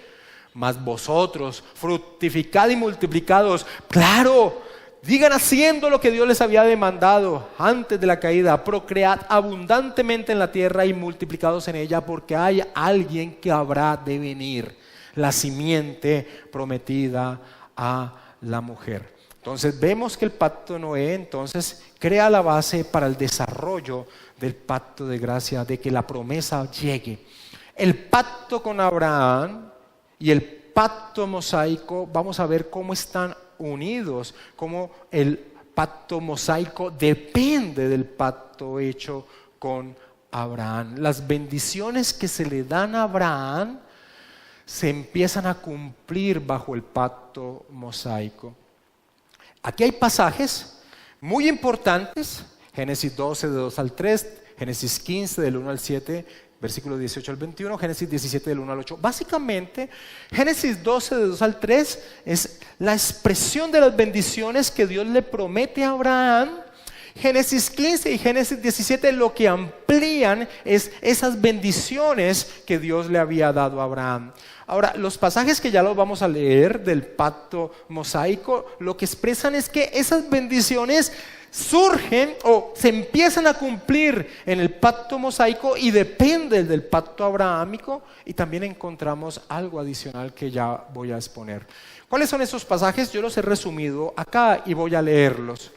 Mas vosotros fructificad y multiplicados. Claro, digan haciendo lo que Dios les había demandado antes de la caída: procread abundantemente en la tierra y multiplicados en ella, porque hay alguien que habrá de venir, la simiente prometida a la mujer. Entonces vemos que el pacto de Noé entonces crea la base para el desarrollo del pacto de gracia, de que la promesa llegue. El pacto con Abraham y el pacto mosaico, vamos a ver cómo están unidos, cómo el pacto mosaico depende del pacto hecho con Abraham. Las bendiciones que se le dan a Abraham se empiezan a cumplir bajo el pacto mosaico. Aquí hay pasajes muy importantes: Génesis 12 de 2 al 3, Génesis 15 del 1 al 7, versículos 18 al 21, Génesis 17 del 1 al 8. Básicamente, Génesis 12 de 2 al 3 es la expresión de las bendiciones que Dios le promete a Abraham, Génesis 15 y Génesis 17 lo que amplían es esas bendiciones que Dios le había dado a Abraham. Ahora, los pasajes que ya los vamos a leer del pacto mosaico, lo que expresan es que esas bendiciones surgen o se empiezan a cumplir en el pacto mosaico y dependen del pacto abrahámico, y también encontramos algo adicional que ya voy a exponer. ¿Cuáles son esos pasajes? Yo los he resumido acá y voy a leerlos.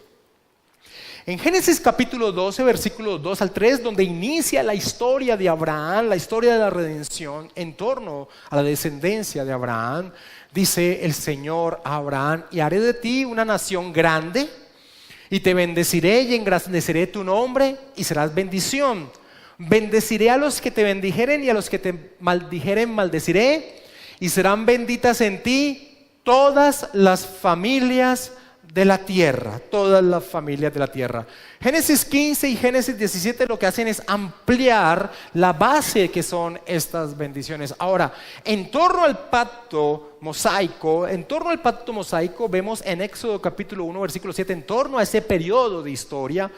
En Génesis capítulo 12, versículos 2 al 3, donde inicia la historia de Abraham, la historia de la redención en torno a la descendencia de Abraham, dice el Señor a Abraham: y haré de ti una nación grande, y te bendeciré y engrandeceré tu nombre, y serás bendición. Bendeciré a los que te bendijeren, y a los que te maldijeren maldeciré, y serán benditas en ti todas las familias de la tierra, todas las familias de la tierra. Génesis 15 y Génesis 17 lo que hacen es ampliar la base que son estas bendiciones. Ahora, en torno al pacto mosaico, vemos en Éxodo capítulo 1, versículo 7, en torno a ese periodo de historia,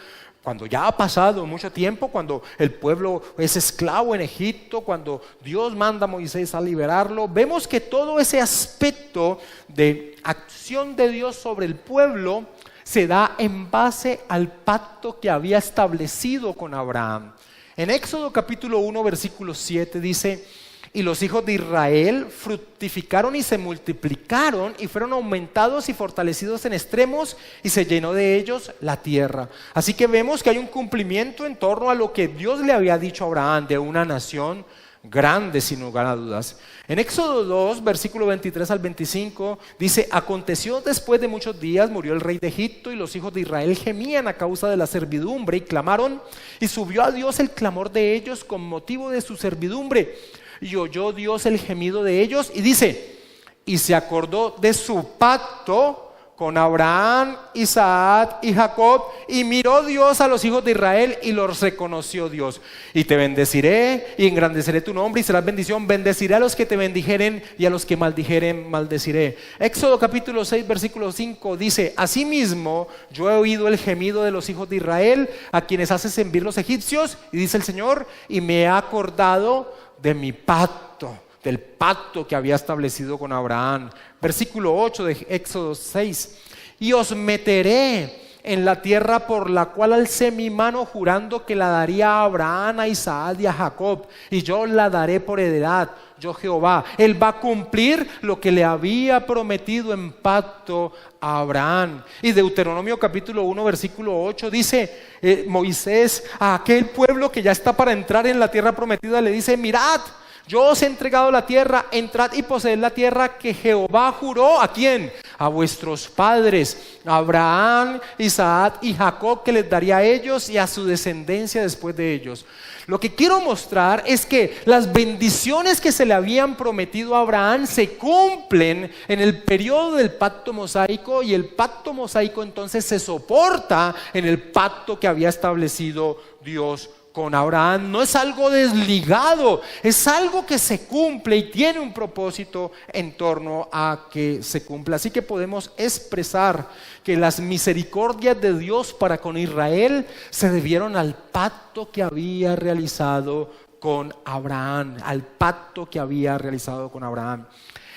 cuando ya ha pasado mucho tiempo, cuando el pueblo es esclavo en Egipto, cuando Dios manda a Moisés a liberarlo, vemos que todo ese aspecto de acción de Dios sobre el pueblo se da en base al pacto que había establecido con Abraham. En Éxodo capítulo 1, versículo 7 dice: y los hijos de Israel fructificaron y se multiplicaron y fueron aumentados y fortalecidos en extremos, y se llenó de ellos la tierra. Así que vemos que hay un cumplimiento en torno a lo que Dios le había dicho a Abraham de una nación grande, sin lugar a dudas. En Éxodo 2, versículo 23 al 25 dice: aconteció después de muchos días, murió el rey de Egipto, y los hijos de Israel gemían a causa de la servidumbre y clamaron, y subió a Dios el clamor de ellos con motivo de su servidumbre. Y oyó Dios el gemido de ellos, y dice: y se acordó de su pacto con Abraham, Isaac y Jacob, y miró Dios a los hijos de Israel y los reconoció Dios. Y te bendeciré y engrandeceré tu nombre, y serás bendición. Bendeciré a los que te bendijeren, y a los que maldijeren maldeciré. Éxodo capítulo 6, versículo 5 dice: asimismo yo he oído el gemido de los hijos de Israel, a quienes haces servir los egipcios, y dice el Señor, y me he acordado de mi pacto, del pacto que había establecido con Abraham. Versículo 8 de Éxodo 6: y os meteré en la tierra por la cual alcé mi mano jurando que la daría a Abraham, a Isaac y a Jacob, y yo la daré por heredad, yo Jehová. Él va a cumplir lo que le había prometido en pacto a Abraham. Y Deuteronomio capítulo 1, versículo 8 dice: Moisés a aquel pueblo que ya está para entrar en la tierra prometida le dice: mirad, yo os he entregado la tierra, entrad y poseed la tierra que Jehová juró. ¿A quién? A vuestros padres, a Abraham, Isaac y Jacob, que les daría a ellos y a su descendencia después de ellos. Lo que quiero mostrar es que las bendiciones que se le habían prometido a Abraham se cumplen en el periodo del pacto mosaico, y el pacto mosaico entonces se soporta en el pacto que había establecido Dios con Abraham. No es algo desligado, es algo que se cumple y tiene un propósito en torno a que se cumpla. Así que podemos expresar que las misericordias de Dios para con Israel se debieron al pacto que había realizado con Abraham, al pacto que había realizado con Abraham.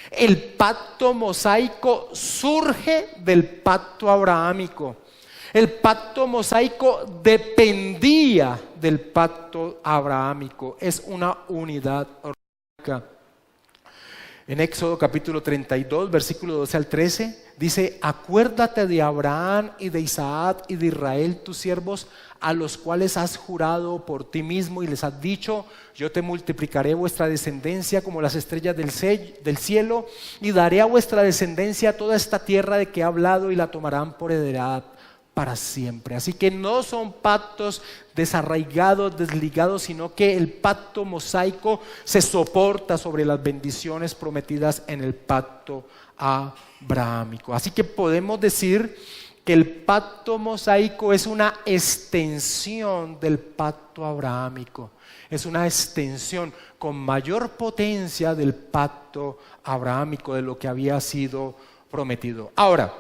El pacto mosaico surge del pacto abrahámico. El pacto mosaico dependía del pacto abrahámico. Es una unidad orgánica. En Éxodo capítulo 32, versículo 12 al 13, dice: acuérdate de Abraham y de Isaac y de Israel, tus siervos, a los cuales has jurado por ti mismo y les has dicho: yo te multiplicaré vuestra descendencia como las estrellas del cielo, y daré a vuestra descendencia toda esta tierra de que he hablado, y la tomarán por heredad para siempre. Así que no son pactos desarraigados, desligados, sino que el pacto mosaico se soporta sobre las bendiciones prometidas en el pacto abrahámico. Así que podemos decir que el pacto mosaico es una extensión del pacto abrahámico. Es una extensión con mayor potencia del pacto abrahámico, de lo que había sido prometido. Ahora,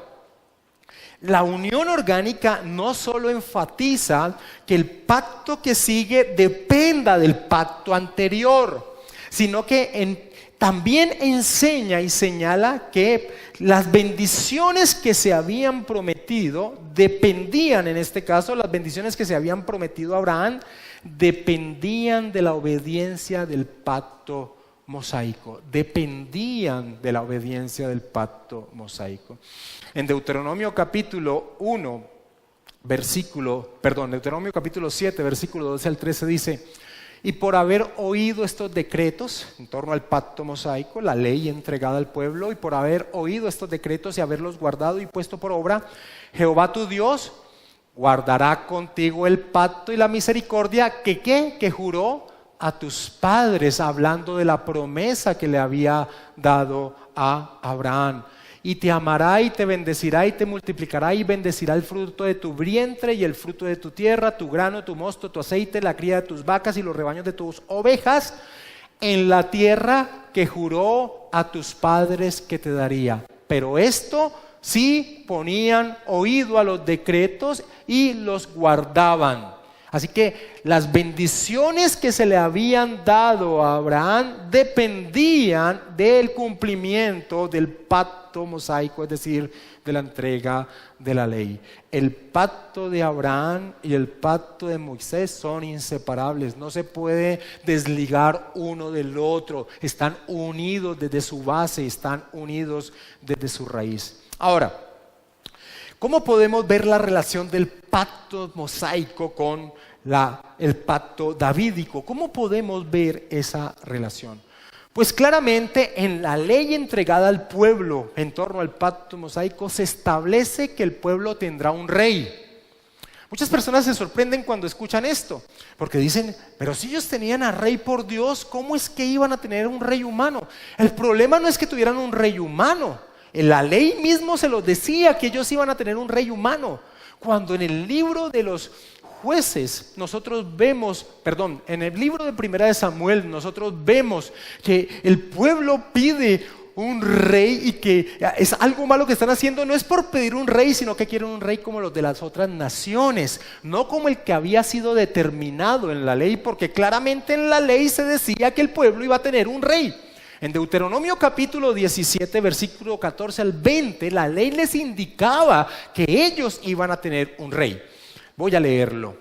La unión orgánica no solo enfatiza que el pacto que sigue dependa del pacto anterior, sino que también enseña y señala que las bendiciones que se habían prometido dependían, en este caso, las bendiciones que se habían prometido a Abraham, dependían de la obediencia del pacto mosaico, dependían de la obediencia del pacto mosaico. En Deuteronomio capítulo 7, versículo 12 al 13 dice: y por haber oído estos decretos en torno al pacto mosaico, la ley entregada al pueblo, y por haber oído estos decretos y haberlos guardado y puesto por obra, Jehová tu Dios guardará contigo el pacto y la misericordia que juró a tus padres, hablando de la promesa que le había dado a Abraham. Y te amará y te bendecirá y te multiplicará y bendecirá el fruto de tu vientre y el fruto de tu tierra, tu grano, tu mosto, tu aceite, la cría de tus vacas y los rebaños de tus ovejas, en la tierra que juró a tus padres que te daría. Pero esto sí ponían oído a los decretos y los guardaban. Así que las bendiciones que se le habían dado a Abraham dependían del cumplimiento del pacto mosaico, es decir, de la entrega de la ley. El pacto de Abraham y el pacto de Moisés son inseparables, no se puede desligar uno del otro, están unidos desde su base, están unidos desde su raíz. Ahora, ¿cómo podemos ver la relación del pacto mosaico con el pacto davídico? ¿Cómo podemos ver esa relación? Pues claramente en la ley entregada al pueblo en torno al pacto mosaico se establece que el pueblo tendrá un rey. Muchas personas se sorprenden cuando escuchan esto, porque dicen: pero si ellos tenían a rey por Dios, ¿cómo es que iban a tener un rey humano? El problema no es que tuvieran un rey humano. En la ley mismo se los decía que ellos iban a tener un rey humano. Cuando en el libro de los jueces nosotros vemos, en el libro de Primera de Samuel nosotros vemos que el pueblo pide un rey y que es algo malo que están haciendo. No es por pedir un rey, sino que quieren un rey como los de las otras naciones, no como el que había sido determinado en la ley, porque claramente en la ley se decía que el pueblo iba a tener un rey. En Deuteronomio capítulo 17, versículo 14 al 20, la ley les indicaba que ellos iban a tener un rey. Voy a leerlo.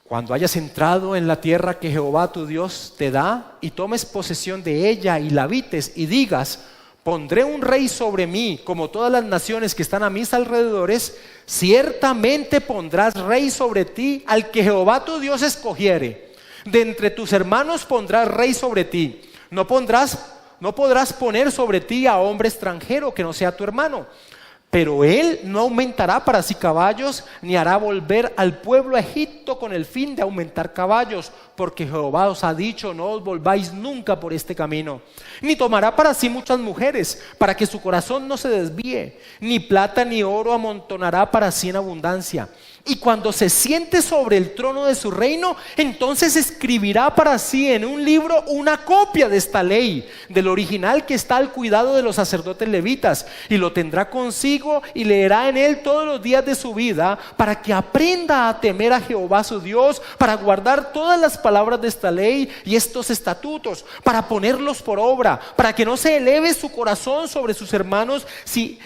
Cuando hayas entrado en la tierra que Jehová tu Dios te da, y tomes posesión de ella y la habites, y digas: pondré un rey sobre mí, como todas las naciones que están a mis alrededores, ciertamente pondrás rey sobre ti al que Jehová tu Dios escogiere. De entre tus hermanos pondrás rey sobre ti. No podrás poner sobre ti a hombre extranjero que no sea tu hermano. Pero él no aumentará para sí caballos, ni hará volver al pueblo a Egipto con el fin de aumentar caballos, porque Jehová os ha dicho: no os volváis nunca por este camino. Ni tomará para sí muchas mujeres, para que su corazón no se desvíe. Ni plata ni oro amontonará para sí en abundancia. Y cuando se siente sobre el trono de su reino, entonces escribirá para sí en un libro una copia de esta ley, del original que está al cuidado de los sacerdotes levitas, y lo tendrá consigo y leerá en él todos los días de su vida, para que aprenda a temer a Jehová su Dios, para guardar todas las palabras de esta ley y estos estatutos, para ponerlos por obra, para que no se eleve su corazón sobre sus hermanos,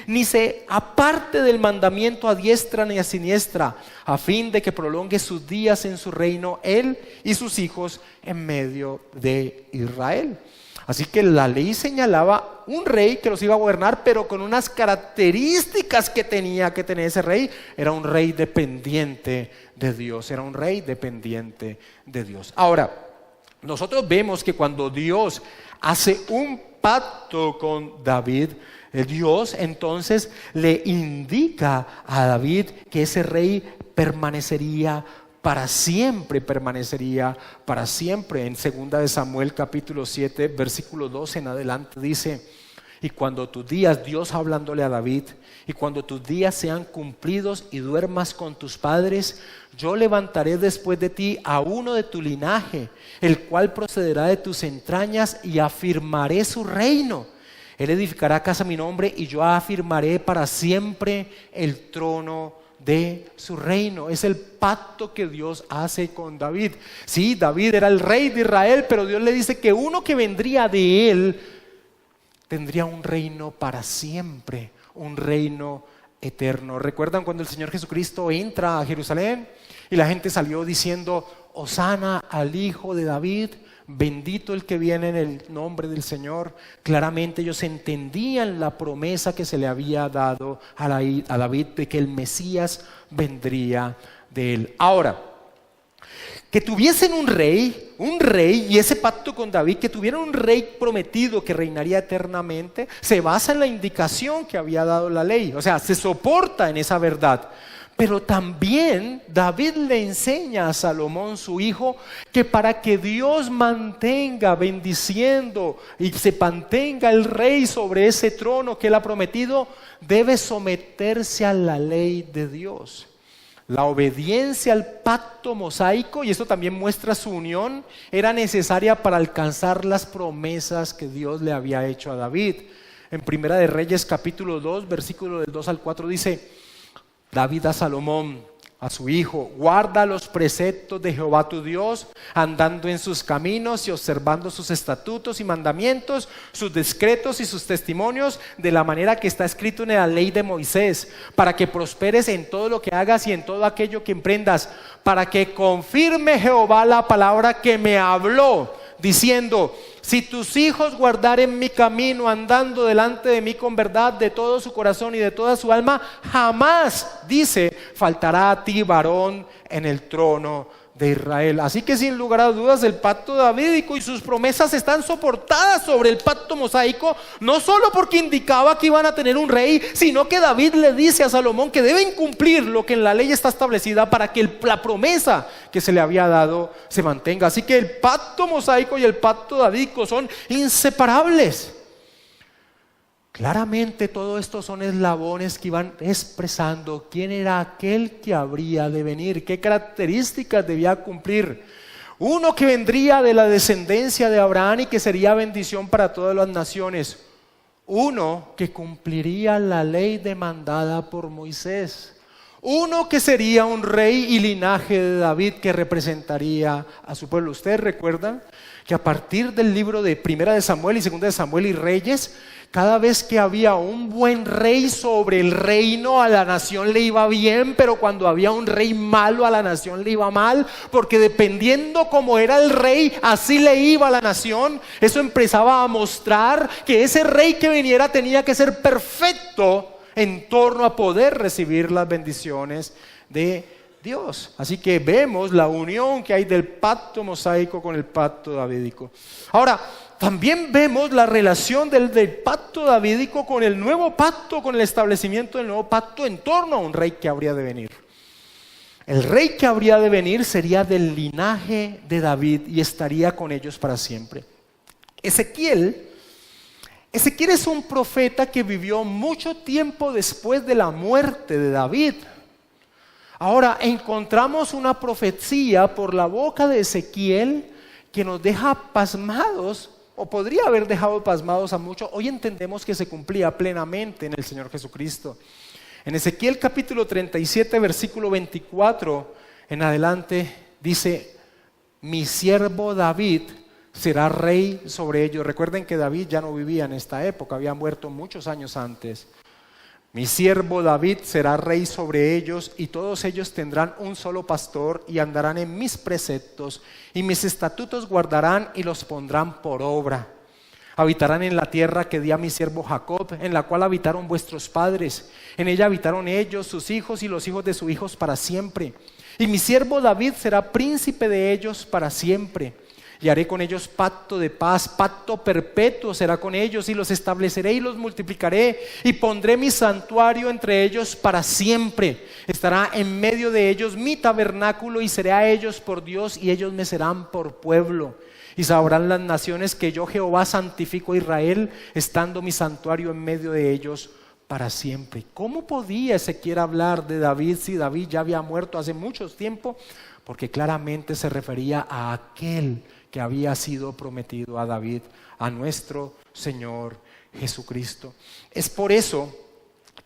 ni se aparte del mandamiento a diestra ni a siniestra, a fin de que prolongue sus días en su reino, él y sus hijos en medio de Israel. Así que la ley señalaba un rey que los iba a gobernar, pero con unas características que tenía que tener ese rey. Era un rey dependiente de Dios, era un rey dependiente de Dios. Ahora, nosotros vemos que cuando Dios hace un pacto con David, Dios entonces le indica a David que ese rey permanecería para siempre. En 2 de Samuel capítulo 7 versículo 12 en adelante dice: y cuando tus días, Dios hablándole a David, y cuando tus días sean cumplidos y duermas con tus padres, yo levantaré después de ti a uno de tu linaje, el cual procederá de tus entrañas, y afirmaré su reino. Él edificará casa a mi nombre y yo afirmaré para siempre el trono de su reino. Es el pacto que Dios hace con David. Sí, David era el rey de Israel, pero Dios le dice que uno que vendría de él tendría un reino para siempre, un reino eterno. ¿Recuerdan cuando el Señor Jesucristo entra a Jerusalén y la gente salió diciendo: Hosana al Hijo de David, bendito el que viene en el nombre del Señor? Claramente ellos entendían la promesa que se le había dado a David de que el Mesías vendría de él. Ahora, que tuviesen un rey, y ese pacto con David, que tuvieran un rey prometido que reinaría eternamente, se basa en la indicación que había dado la ley. O sea, se soporta en esa verdad. Pero también David le enseña a Salomón, su hijo, que para que Dios mantenga bendiciendo y se mantenga el rey sobre ese trono que él ha prometido, debe someterse a la ley de Dios. La obediencia al pacto mosaico, y esto también muestra su unión, era necesaria para alcanzar las promesas que Dios le había hecho a David. En Primera de Reyes capítulo 2, versículo del 2 al 4 dice: David a Salomón, a su hijo: guarda los preceptos de Jehová tu Dios, andando en sus caminos y observando sus estatutos y mandamientos, sus decretos y sus testimonios, de la manera que está escrito en la ley de Moisés, para que prosperes en todo lo que hagas y en todo aquello que emprendas, para que confirme Jehová la palabra que me habló, diciendo: si tus hijos guardaren mi camino, andando delante de mí con verdad de todo su corazón y de toda su alma, jamás, dice, faltará a ti varón en el trono de Israel. Así que sin lugar a dudas, el pacto davídico y sus promesas están soportadas sobre el pacto mosaico, no solo porque indicaba que iban a tener un rey, sino que David le dice a Salomón que deben cumplir lo que en la ley está establecida para que la promesa que se le había dado se mantenga. Así que el pacto mosaico y el pacto davídico son inseparables. Claramente todo esto son eslabones que iban expresando quién era aquel que habría de venir, qué características debía cumplir. Uno que vendría de la descendencia de Abraham y que sería bendición para todas las naciones. Uno que cumpliría la ley demandada por Moisés. Uno que sería un rey y linaje de David que representaría a su pueblo. Ustedes recuerdan que a partir del libro de Primera de Samuel y Segunda de Samuel y Reyes, cada vez que había un buen rey sobre el reino, a la nación le iba bien, pero cuando había un rey malo, a la nación le iba mal, porque dependiendo cómo era el rey, así le iba a la nación. Eso empezaba a mostrar que ese rey que viniera tenía que ser perfecto en torno a poder recibir las bendiciones de Dios. Así que vemos la unión que hay del pacto mosaico con el pacto davídico. Ahora, también vemos la relación del pacto davídico con el nuevo pacto, con el establecimiento del nuevo pacto en torno a un rey que habría de venir. El rey que habría de venir sería del linaje de David y estaría con ellos para siempre. Ezequiel es un profeta que vivió mucho tiempo después de la muerte de David. Ahora encontramos una profecía por la boca de Ezequiel que nos deja pasmados, o podría haber dejado pasmados a muchos. Hoy entendemos que se cumplía plenamente en el Señor Jesucristo. En Ezequiel capítulo 37, versículo 24 en adelante dice: mi siervo David será rey sobre ellos. Recuerden que David ya no vivía en esta época, había muerto muchos años antes. Mi siervo David será rey sobre ellos, y todos ellos tendrán un solo pastor y andarán en mis preceptos, y mis estatutos guardarán y los pondrán por obra. Habitarán en la tierra que di a mi siervo Jacob, en la cual habitaron vuestros padres. En ella habitaron ellos, sus hijos y los hijos de sus hijos para siempre. Y mi siervo David será príncipe de ellos para siempre. Y haré con ellos pacto de paz, pacto perpetuo será con ellos, y los estableceré y los multiplicaré, y pondré mi santuario entre ellos para siempre. Estará en medio de ellos mi tabernáculo, y seré a ellos por Dios, y ellos me serán por pueblo. Y sabrán las naciones que yo Jehová santifico a Israel, estando mi santuario en medio de ellos para siempre. ¿Cómo podía Ezequiel hablar de David si David ya había muerto hace mucho tiempo? Porque claramente se refería a aquel que había sido prometido a David, a nuestro Señor Jesucristo. Es por eso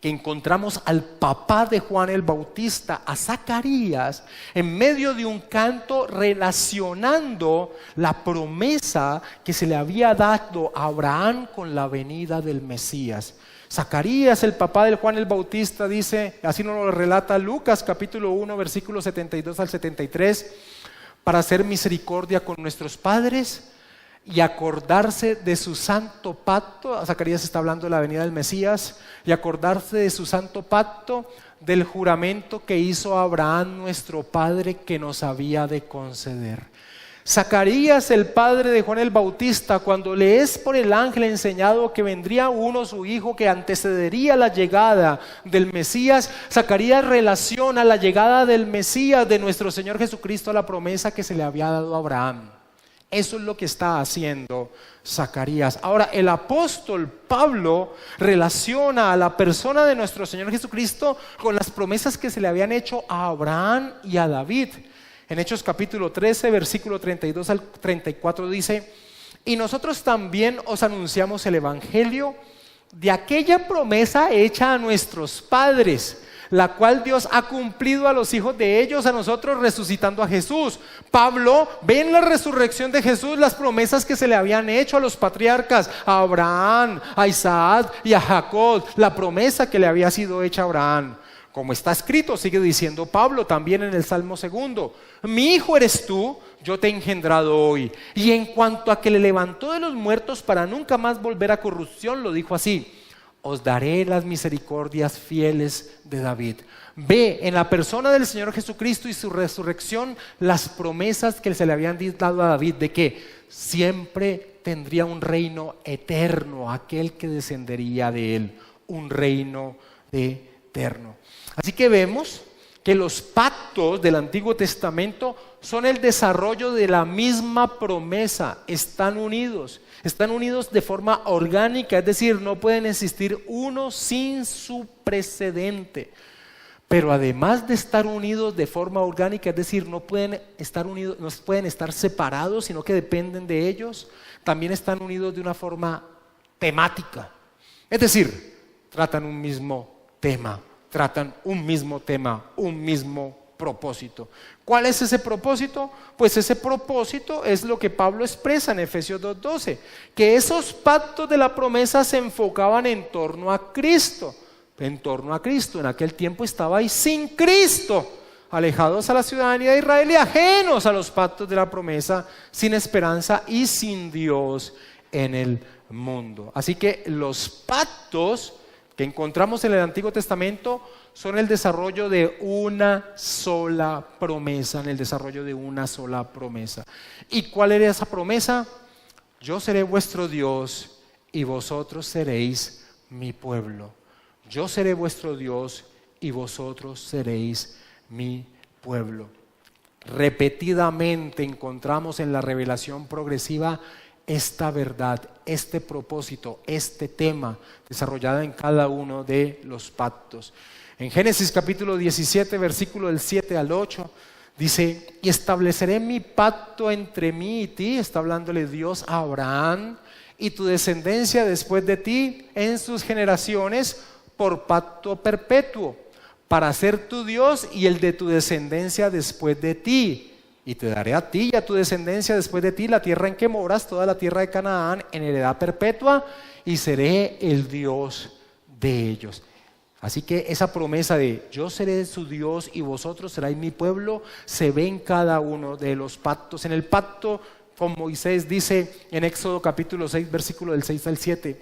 que encontramos al papá de Juan el Bautista, a Zacarías, en medio de un canto relacionando la promesa que se le había dado a Abraham con la venida del Mesías. Zacarías, el papá de Juan el Bautista, dice, así nos lo relata Lucas capítulo 1, versículos 72 al 73, para hacer misericordia con nuestros padres y acordarse de su santo pacto. Zacarías está hablando de la venida del Mesías. Y acordarse de su santo pacto, del juramento que hizo Abraham nuestro padre, que nos había de conceder. Zacarías, el padre de Juan el Bautista, cuando le es por el ángel enseñado que vendría uno, su hijo, que antecedería la llegada del Mesías, Zacarías relaciona la llegada del Mesías, de nuestro Señor Jesucristo, a la promesa que se le había dado a Abraham. Eso es lo que está haciendo Zacarías. Ahora, el apóstol Pablo relaciona a la persona de nuestro Señor Jesucristo con las promesas que se le habían hecho a Abraham y a David. En Hechos capítulo 13, versículo 32 al 34 dice: y nosotros también os anunciamos el evangelio de aquella promesa hecha a nuestros padres, la cual Dios ha cumplido a los hijos de ellos, a nosotros, resucitando a Jesús. Pablo ve en la resurrección de Jesús las promesas que se le habían hecho a los patriarcas, a Abraham, a Isaac y a Jacob, la promesa que le había sido hecha a Abraham. Como está escrito, sigue diciendo Pablo también en el Salmo 2: mi hijo eres tú, yo te he engendrado hoy. Y en cuanto a que le levantó de los muertos para nunca más volver a corrupción, lo dijo así: os daré las misericordias fieles de David. Ve en la persona del Señor Jesucristo y su resurrección las promesas que se le habían dado a David, de que siempre tendría un reino eterno, aquel que descendería de él, un reino eterno. Así que vemos que los pactos del Antiguo Testamento son el desarrollo de la misma promesa, están unidos de forma orgánica, es decir, no pueden existir uno sin su precedente. Pero además de estar unidos de forma orgánica, es decir, no pueden estar unidos, no pueden estar separados, sino que dependen de ellos, también están unidos de una forma temática. Es decir, tratan un mismo tema, un mismo propósito. ¿Cuál es ese propósito? Pues ese propósito es lo que Pablo expresa en Efesios 2:12, que esos pactos de la promesa se enfocaban en torno a Cristo. En torno a Cristo. En aquel tiempo estabais sin Cristo, alejados a la ciudadanía de Israel y ajenos a los pactos de la promesa, sin esperanza y sin Dios en el mundo. Así que los pactos que encontramos en el Antiguo Testamento son el desarrollo de una sola promesa, ¿Y cuál era esa promesa? Yo seré vuestro Dios y vosotros seréis mi pueblo. Yo seré vuestro Dios y vosotros seréis mi pueblo. Repetidamente encontramos en la revelación progresiva esta verdad, este propósito, este tema desarrollado en cada uno de los pactos. En Génesis capítulo 17, versículo del 7 al 8, dice: y estableceré mi pacto entre mí y ti, está hablándole Dios a Abraham, y tu descendencia después de ti en sus generaciones, por pacto perpetuo, para ser tu Dios y el de tu descendencia después de ti. Y te daré a ti y a tu descendencia después de ti la tierra en que moras, toda la tierra de Canaán, en heredad perpetua, y seré el Dios de ellos. Así que esa promesa de yo seré su Dios y vosotros seréis mi pueblo, se ve en cada uno de los pactos. En el pacto con Moisés dice en Éxodo capítulo 6, versículo del 6 al 7: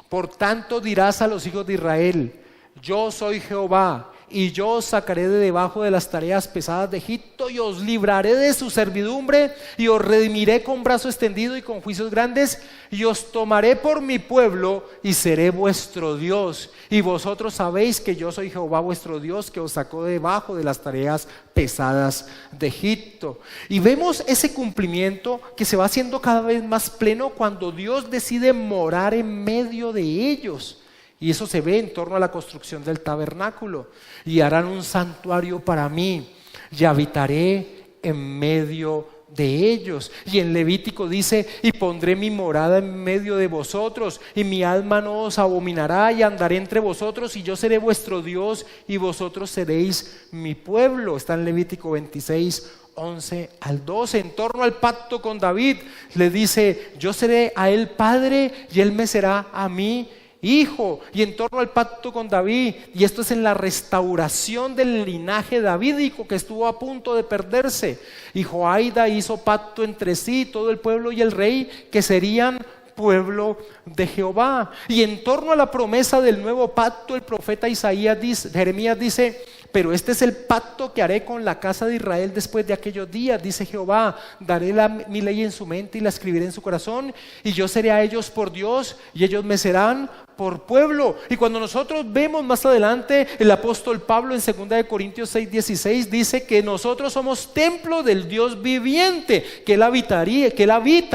por tanto dirás a los hijos de Israel: yo soy Jehová, y yo os sacaré de debajo de las tareas pesadas de Egipto, y os libraré de su servidumbre, y os redimiré con brazo extendido y con juicios grandes, y os tomaré por mi pueblo, y seré vuestro Dios. Y vosotros sabéis que yo soy Jehová vuestro Dios, que os sacó de debajo de las tareas pesadas de Egipto. Y vemos ese cumplimiento que se va haciendo cada vez más pleno cuando Dios decide morar en medio de ellos. Y eso se ve en torno a la construcción del tabernáculo. Y harán un santuario para mí, y habitaré en medio de ellos. Y en Levítico dice: y pondré mi morada en medio de vosotros, y mi alma no os abominará, y andaré entre vosotros, y yo seré vuestro Dios, y vosotros seréis mi pueblo. Está en Levítico 26, 11 al 12. En torno al pacto con David, le dice: yo seré a él padre, y él me será a mí hijo. Y en torno al pacto con David, y esto es en la restauración del linaje davídico que estuvo a punto de perderse, y Joiada hizo pacto entre sí, todo el pueblo y el rey, que serían pueblo de Jehová. Y en torno a la promesa del nuevo pacto, el profeta Jeremías dice: pero este es el pacto que haré con la casa de Israel después de aquellos días, dice Jehová. Daré mi ley en su mente y la escribiré en su corazón, y yo seré a ellos por Dios, y ellos me serán por pueblo. Y cuando nosotros vemos más adelante, el apóstol Pablo en 2 Corintios 6:16 dice que nosotros somos templo del Dios viviente, que Él habita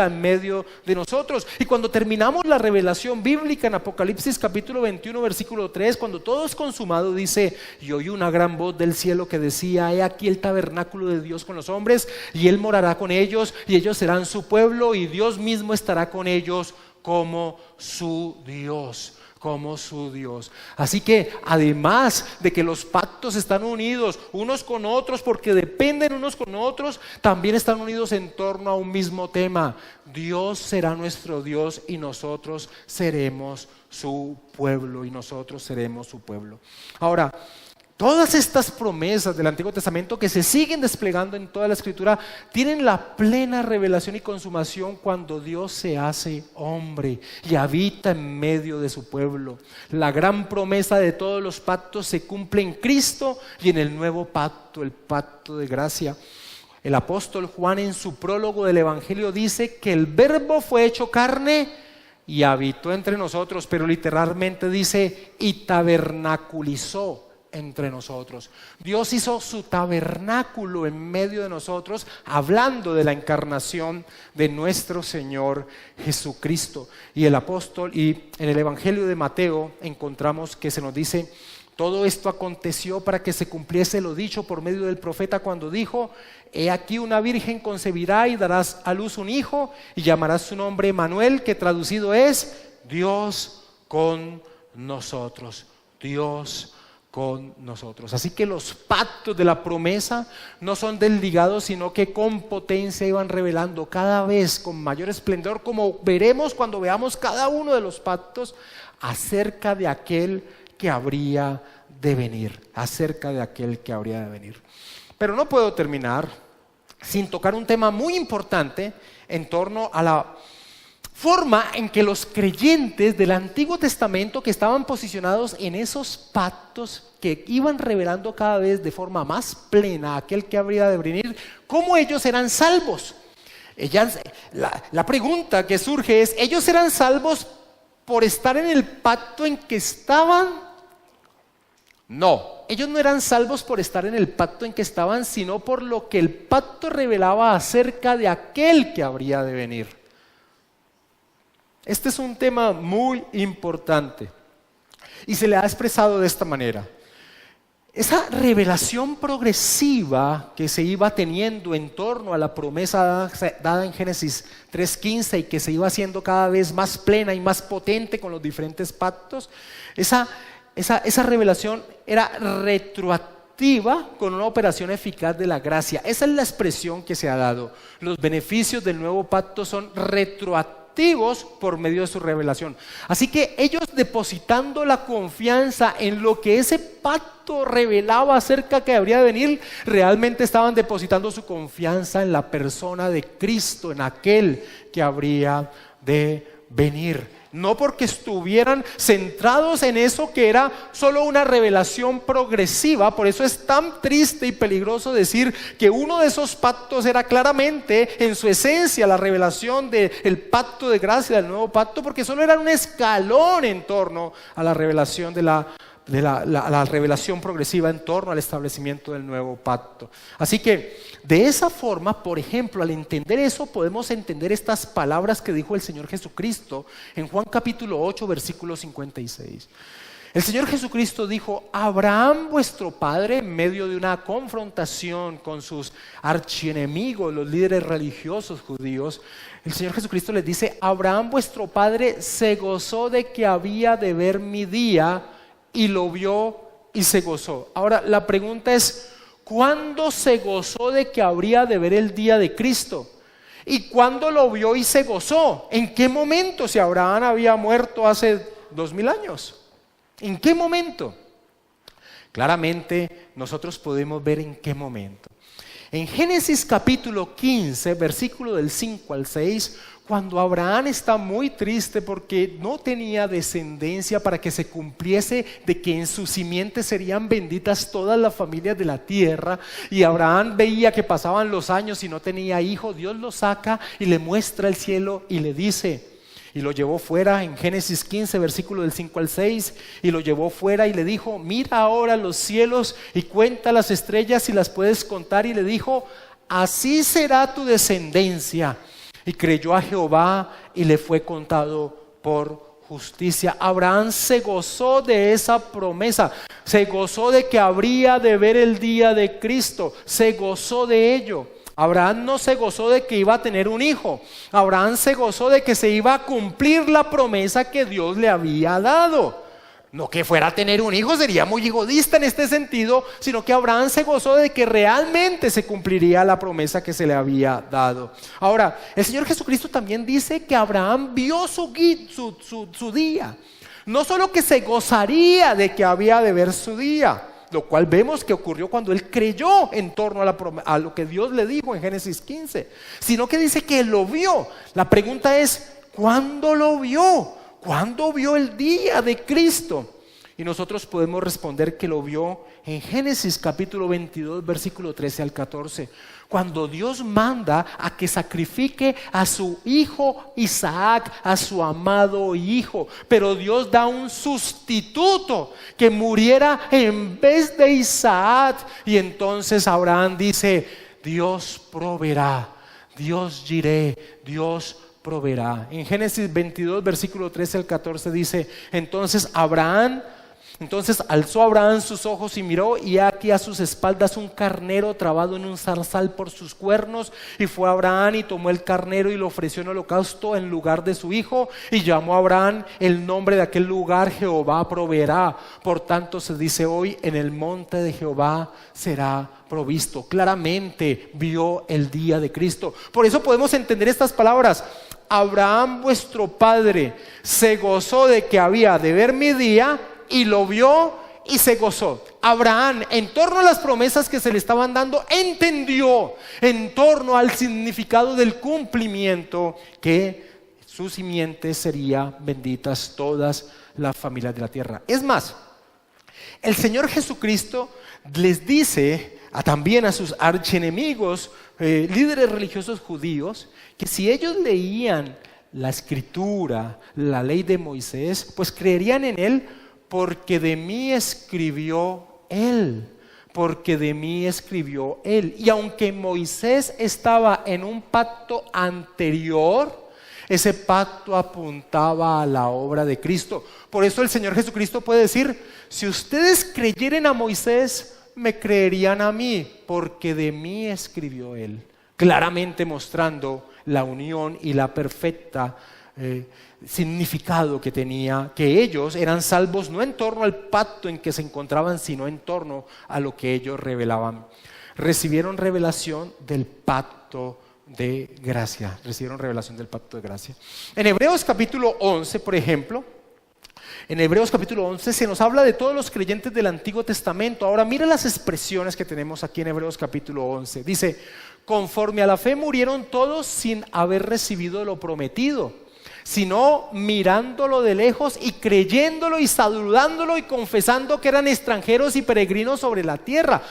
en medio de nosotros. Y cuando terminamos la revelación bíblica en Apocalipsis capítulo 21 versículo 3, cuando todo es consumado, dice: y oí una gran voz del cielo que decía: he aquí el tabernáculo de Dios con los hombres, y Él morará con ellos, y ellos serán su pueblo, y Dios mismo estará con ellos como su Dios. Así que además de que los pactos están unidos unos con otros porque dependen unos con otros, también están unidos en torno a un mismo tema: Dios será nuestro Dios, y nosotros seremos su pueblo, Ahora, todas estas promesas del Antiguo Testamento que se siguen desplegando en toda la Escritura tienen la plena revelación y consumación cuando Dios se hace hombre y habita en medio de su pueblo. La gran promesa de todos los pactos se cumple en Cristo y en el nuevo pacto, el pacto de gracia. El apóstol Juan en su prólogo del Evangelio dice que el Verbo fue hecho carne y habitó entre nosotros, pero literalmente dice: y tabernaculizó entre nosotros. Dios hizo su tabernáculo en medio de nosotros, hablando de la encarnación de nuestro Señor Jesucristo. Y el apóstol, y en el Evangelio de Mateo encontramos que se nos dice: todo esto aconteció para que se cumpliese lo dicho por medio del profeta cuando dijo: he aquí una virgen concebirá y darás a luz un hijo, y llamarás su nombre Emmanuel, que traducido es Dios con nosotros. Dios con nosotros. Así que los pactos de la promesa no son desligados, sino que con potencia iban revelando cada vez con mayor esplendor, como veremos cuando veamos cada uno de los pactos, acerca de aquel que habría de venir, Pero no puedo terminar sin tocar un tema muy importante en torno a la forma en que los creyentes del Antiguo Testamento, que estaban posicionados en esos pactos que iban revelando cada vez de forma más plena aquel que habría de venir, cómo ellos eran salvos. La pregunta que surge es: ¿ellos eran salvos por estar en el pacto en que estaban? No, ellos no eran salvos por estar en el pacto en que estaban, sino por lo que el pacto revelaba acerca de aquel que habría de venir. Este es un tema muy importante y se le ha expresado de esta manera: esa revelación progresiva que se iba teniendo en torno a la promesa dada en Génesis 3:15 y que se iba haciendo cada vez más plena y más potente con los diferentes pactos, esa revelación era retroactiva con una operación eficaz de la gracia. Esa es la expresión que se ha dado. Los beneficios del nuevo pacto son retroactivos por medio de su revelación. Así que ellos, depositando la confianza en lo que ese pacto revelaba acerca que habría de venir, realmente estaban depositando su confianza en la persona de Cristo, en aquel que habría de venir. No porque estuvieran centrados en eso que era solo una revelación progresiva. Por eso es tan triste y peligroso decir que uno de esos pactos era claramente en su esencia la revelación del pacto de gracia, del nuevo pacto, porque solo era un escalón en torno a la revelación de la revelación progresiva en torno al establecimiento del nuevo pacto. Así que de esa forma, por ejemplo, al entender eso, podemos entender estas palabras que dijo el Señor Jesucristo en Juan capítulo 8 versículo 56. El Señor Jesucristo dijo: Abraham vuestro padre, en medio de una confrontación con sus archienemigos, los líderes religiosos judíos. El Señor Jesucristo les dice: Abraham vuestro padre se gozó de que había de ver mi día, y lo vio y se gozó. Ahora la pregunta es: ¿cuándo se gozó de que habría de ver el día de Cristo? ¿Y cuándo lo vio y se gozó? ¿En qué momento? Si Abraham había muerto hace 2000 años. ¿En qué momento? Claramente nosotros podemos ver en qué momento. En Génesis capítulo 15, versículo del 5 al 6, cuando Abraham está muy triste porque no tenía descendencia para que se cumpliese de que en su simiente serían benditas todas las familias de la tierra, y Abraham veía que pasaban los años y no tenía hijo, Dios lo saca y le muestra el cielo y le dice, y lo llevó fuera en Génesis 15, versículo del 5 al 6, y lo llevó fuera y le dijo: mira ahora los cielos y cuenta las estrellas si las puedes contar, y le dijo: así será tu descendencia. Y creyó a Jehová y le fue contado por justicia. Abraham se gozó de esa promesa, se gozó de que habría de ver el día de Cristo, se gozó de ello. Abraham no se gozó de que iba a tener un hijo. Abraham se gozó de que se iba a cumplir la promesa que Dios le había dado. No que fuera a tener un hijo, sería muy egoísta en este sentido, sino que Abraham se gozó de que realmente se cumpliría la promesa que se le había dado. Ahora, el Señor Jesucristo también dice que Abraham vio su día. No solo que se gozaría de que había de ver su día, lo cual vemos que ocurrió cuando él creyó en torno a lo que Dios le dijo en Génesis 15, sino que dice que lo vio. La pregunta es: ¿cuándo lo vio? ¿Cuándo vio el día de Cristo? Y nosotros podemos responder que lo vio en Génesis capítulo 22, versículo 13 al 14, cuando Dios manda a que sacrifique a su hijo Isaac, a su amado hijo. Pero Dios da un sustituto que muriera en vez de Isaac. Y entonces Abraham dice: Dios proveerá, Dios diré, Dios proveerá. En Génesis 22, versículo 13 al 14 dice: Entonces alzó Abraham sus ojos y miró, y aquí a sus espaldas un carnero trabado en un zarzal por sus cuernos. Y fue Abraham y tomó el carnero y lo ofreció en holocausto en lugar de su hijo. Y llamó a Abraham el nombre de aquel lugar: Jehová proveerá. Por tanto se dice hoy: en el monte de Jehová será provisto. Claramente vio el día de Cristo. Por eso podemos entender estas palabras: Abraham vuestro padre se gozó de que había de ver mi día, y lo vio y se gozó. Abraham, en torno a las promesas que se le estaban dando, entendió en torno al significado del cumplimiento que sus simientes serían benditas todas las familias de la tierra. Es más, el Señor Jesucristo les dice también a sus archienemigos, líderes religiosos judíos, que si ellos leían la escritura, la ley de Moisés, pues creerían en él, porque de mí escribió él, porque de mí escribió él. Y aunque Moisés estaba en un pacto anterior, ese pacto apuntaba a la obra de Cristo. Por eso el Señor Jesucristo puede decir: si ustedes creyeren a Moisés, me creerían a mí, porque de mí escribió él. Claramente mostrando la unión y la perfecta significado que tenía, que ellos eran salvos no en torno al pacto en que se encontraban, sino en torno a lo que ellos revelaban. Recibieron revelación del pacto de gracia. Recibieron revelación del pacto de gracia. En Hebreos capítulo 11, por ejemplo, en Hebreos capítulo 11 se nos habla de todos los creyentes del Antiguo Testamento. Ahora mira las expresiones que tenemos aquí en Hebreos capítulo 11. Dice: conforme a la fe murieron todos sin haber recibido lo prometido, sino mirándolo de lejos y creyéndolo y saludándolo y confesando que eran extranjeros y peregrinos sobre la tierra.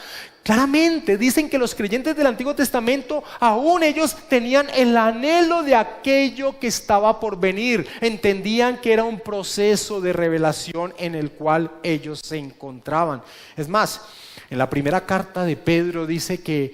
Claramente dicen que los creyentes del Antiguo Testamento, aún ellos tenían el anhelo de aquello que estaba por venir. Entendían que era un proceso de revelación en el cual ellos se encontraban. Es más, en la primera carta de Pedro dice que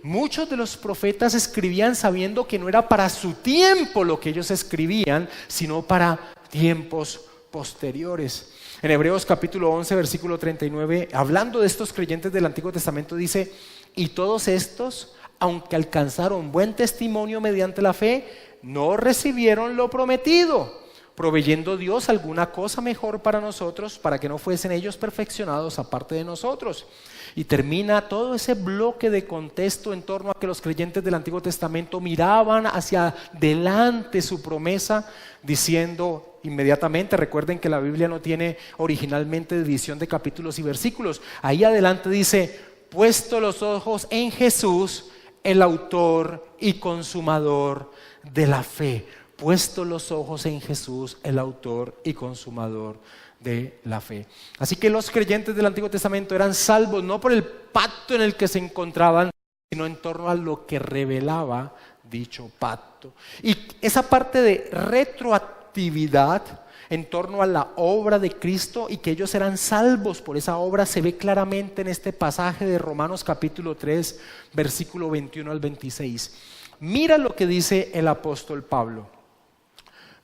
muchos de los profetas escribían sabiendo que no era para su tiempo lo que ellos escribían, sino para tiempos posteriores. En Hebreos capítulo 11, versículo 39, hablando de estos creyentes del Antiguo Testamento, dice: y todos estos, aunque alcanzaron buen testimonio mediante la fe, no recibieron lo prometido, proveyendo Dios alguna cosa mejor para nosotros, para que no fuesen ellos perfeccionados aparte de nosotros. Y termina todo ese bloque de contexto en torno a que los creyentes del Antiguo Testamento miraban hacia adelante su promesa, diciendo inmediatamente, recuerden que la Biblia no tiene originalmente división de capítulos y versículos, ahí adelante dice: puesto los ojos en Jesús, el autor y consumador de la fe. Puesto los ojos en Jesús, el autor y consumador de la fe. Así que los creyentes del Antiguo Testamento eran salvos no por el pacto en el que se encontraban, sino en torno a lo que revelaba dicho pacto. Y esa parte de retroactividad en torno a la obra de Cristo y que ellos eran salvos por esa obra se ve claramente en este pasaje de Romanos capítulo 3, versículo 21 al 26. Mira lo que dice el apóstol Pablo: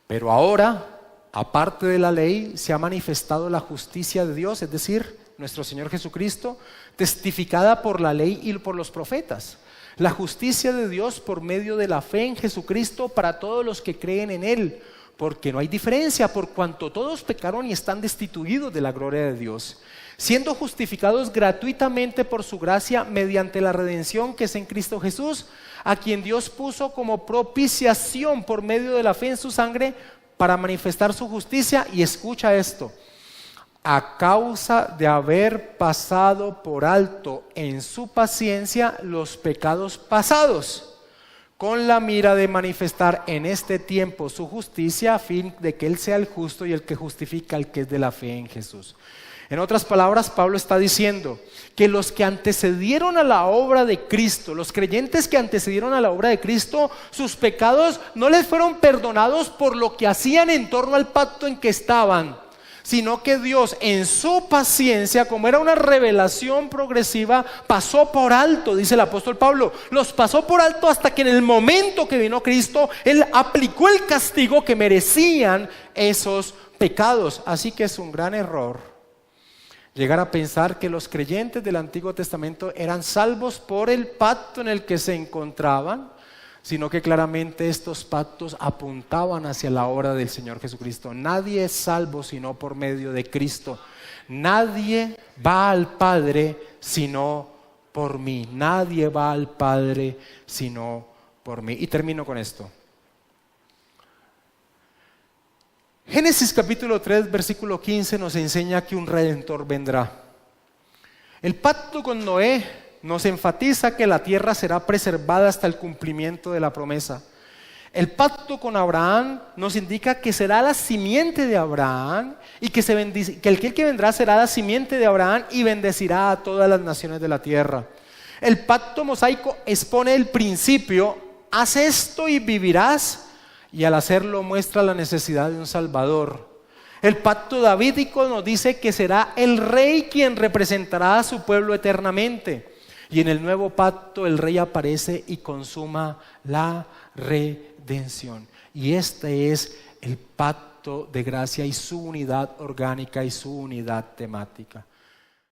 pero ahora, aparte de la ley, se ha manifestado la justicia de Dios, es decir, nuestro Señor Jesucristo, testificada por la ley y por los profetas. La justicia de Dios por medio de la fe en Jesucristo para todos los que creen en Él, porque no hay diferencia, por cuanto todos pecaron y están destituidos de la gloria de Dios, siendo justificados gratuitamente por su gracia mediante la redención que es en Cristo Jesús, a quien Dios puso como propiciación por medio de la fe en su sangre para manifestar su justicia. Y escucha esto: a causa de haber pasado por alto en su paciencia los pecados pasados, con la mira de manifestar en este tiempo su justicia, a fin de que Él sea el justo y el que justifica al que es de la fe en Jesús. En otras palabras, Pablo está diciendo que los que antecedieron a la obra de Cristo, los creyentes que antecedieron a la obra de Cristo, sus pecados no les fueron perdonados por lo que hacían en torno al pacto en que estaban, sino que Dios en su paciencia, como era una revelación progresiva, pasó por alto, dice el apóstol Pablo, los pasó por alto hasta que en el momento que vino Cristo, Él aplicó el castigo que merecían esos pecados. Así que es un gran error llegar a pensar que los creyentes del Antiguo Testamento eran salvos por el pacto en el que se encontraban, sino que claramente estos pactos apuntaban hacia la obra del Señor Jesucristo. Nadie es salvo sino por medio de Cristo. Nadie va al Padre sino por mí. Nadie va al Padre sino por mí. Y termino con esto. Génesis capítulo 3, versículo 15 nos enseña que un redentor vendrá. El pacto con Noé nos enfatiza que la tierra será preservada hasta el cumplimiento de la promesa. El pacto con Abraham nos indica que será la simiente de Abraham y que el que vendrá será la simiente de Abraham y bendecirá a todas las naciones de la tierra. El pacto mosaico expone el principio: haz esto y vivirás, y al hacerlo muestra la necesidad de un Salvador. El pacto davídico nos dice que será el rey quien representará a su pueblo eternamente. Y en el nuevo pacto el rey aparece y consuma la redención. Y este es el pacto de gracia y su unidad orgánica y su unidad temática.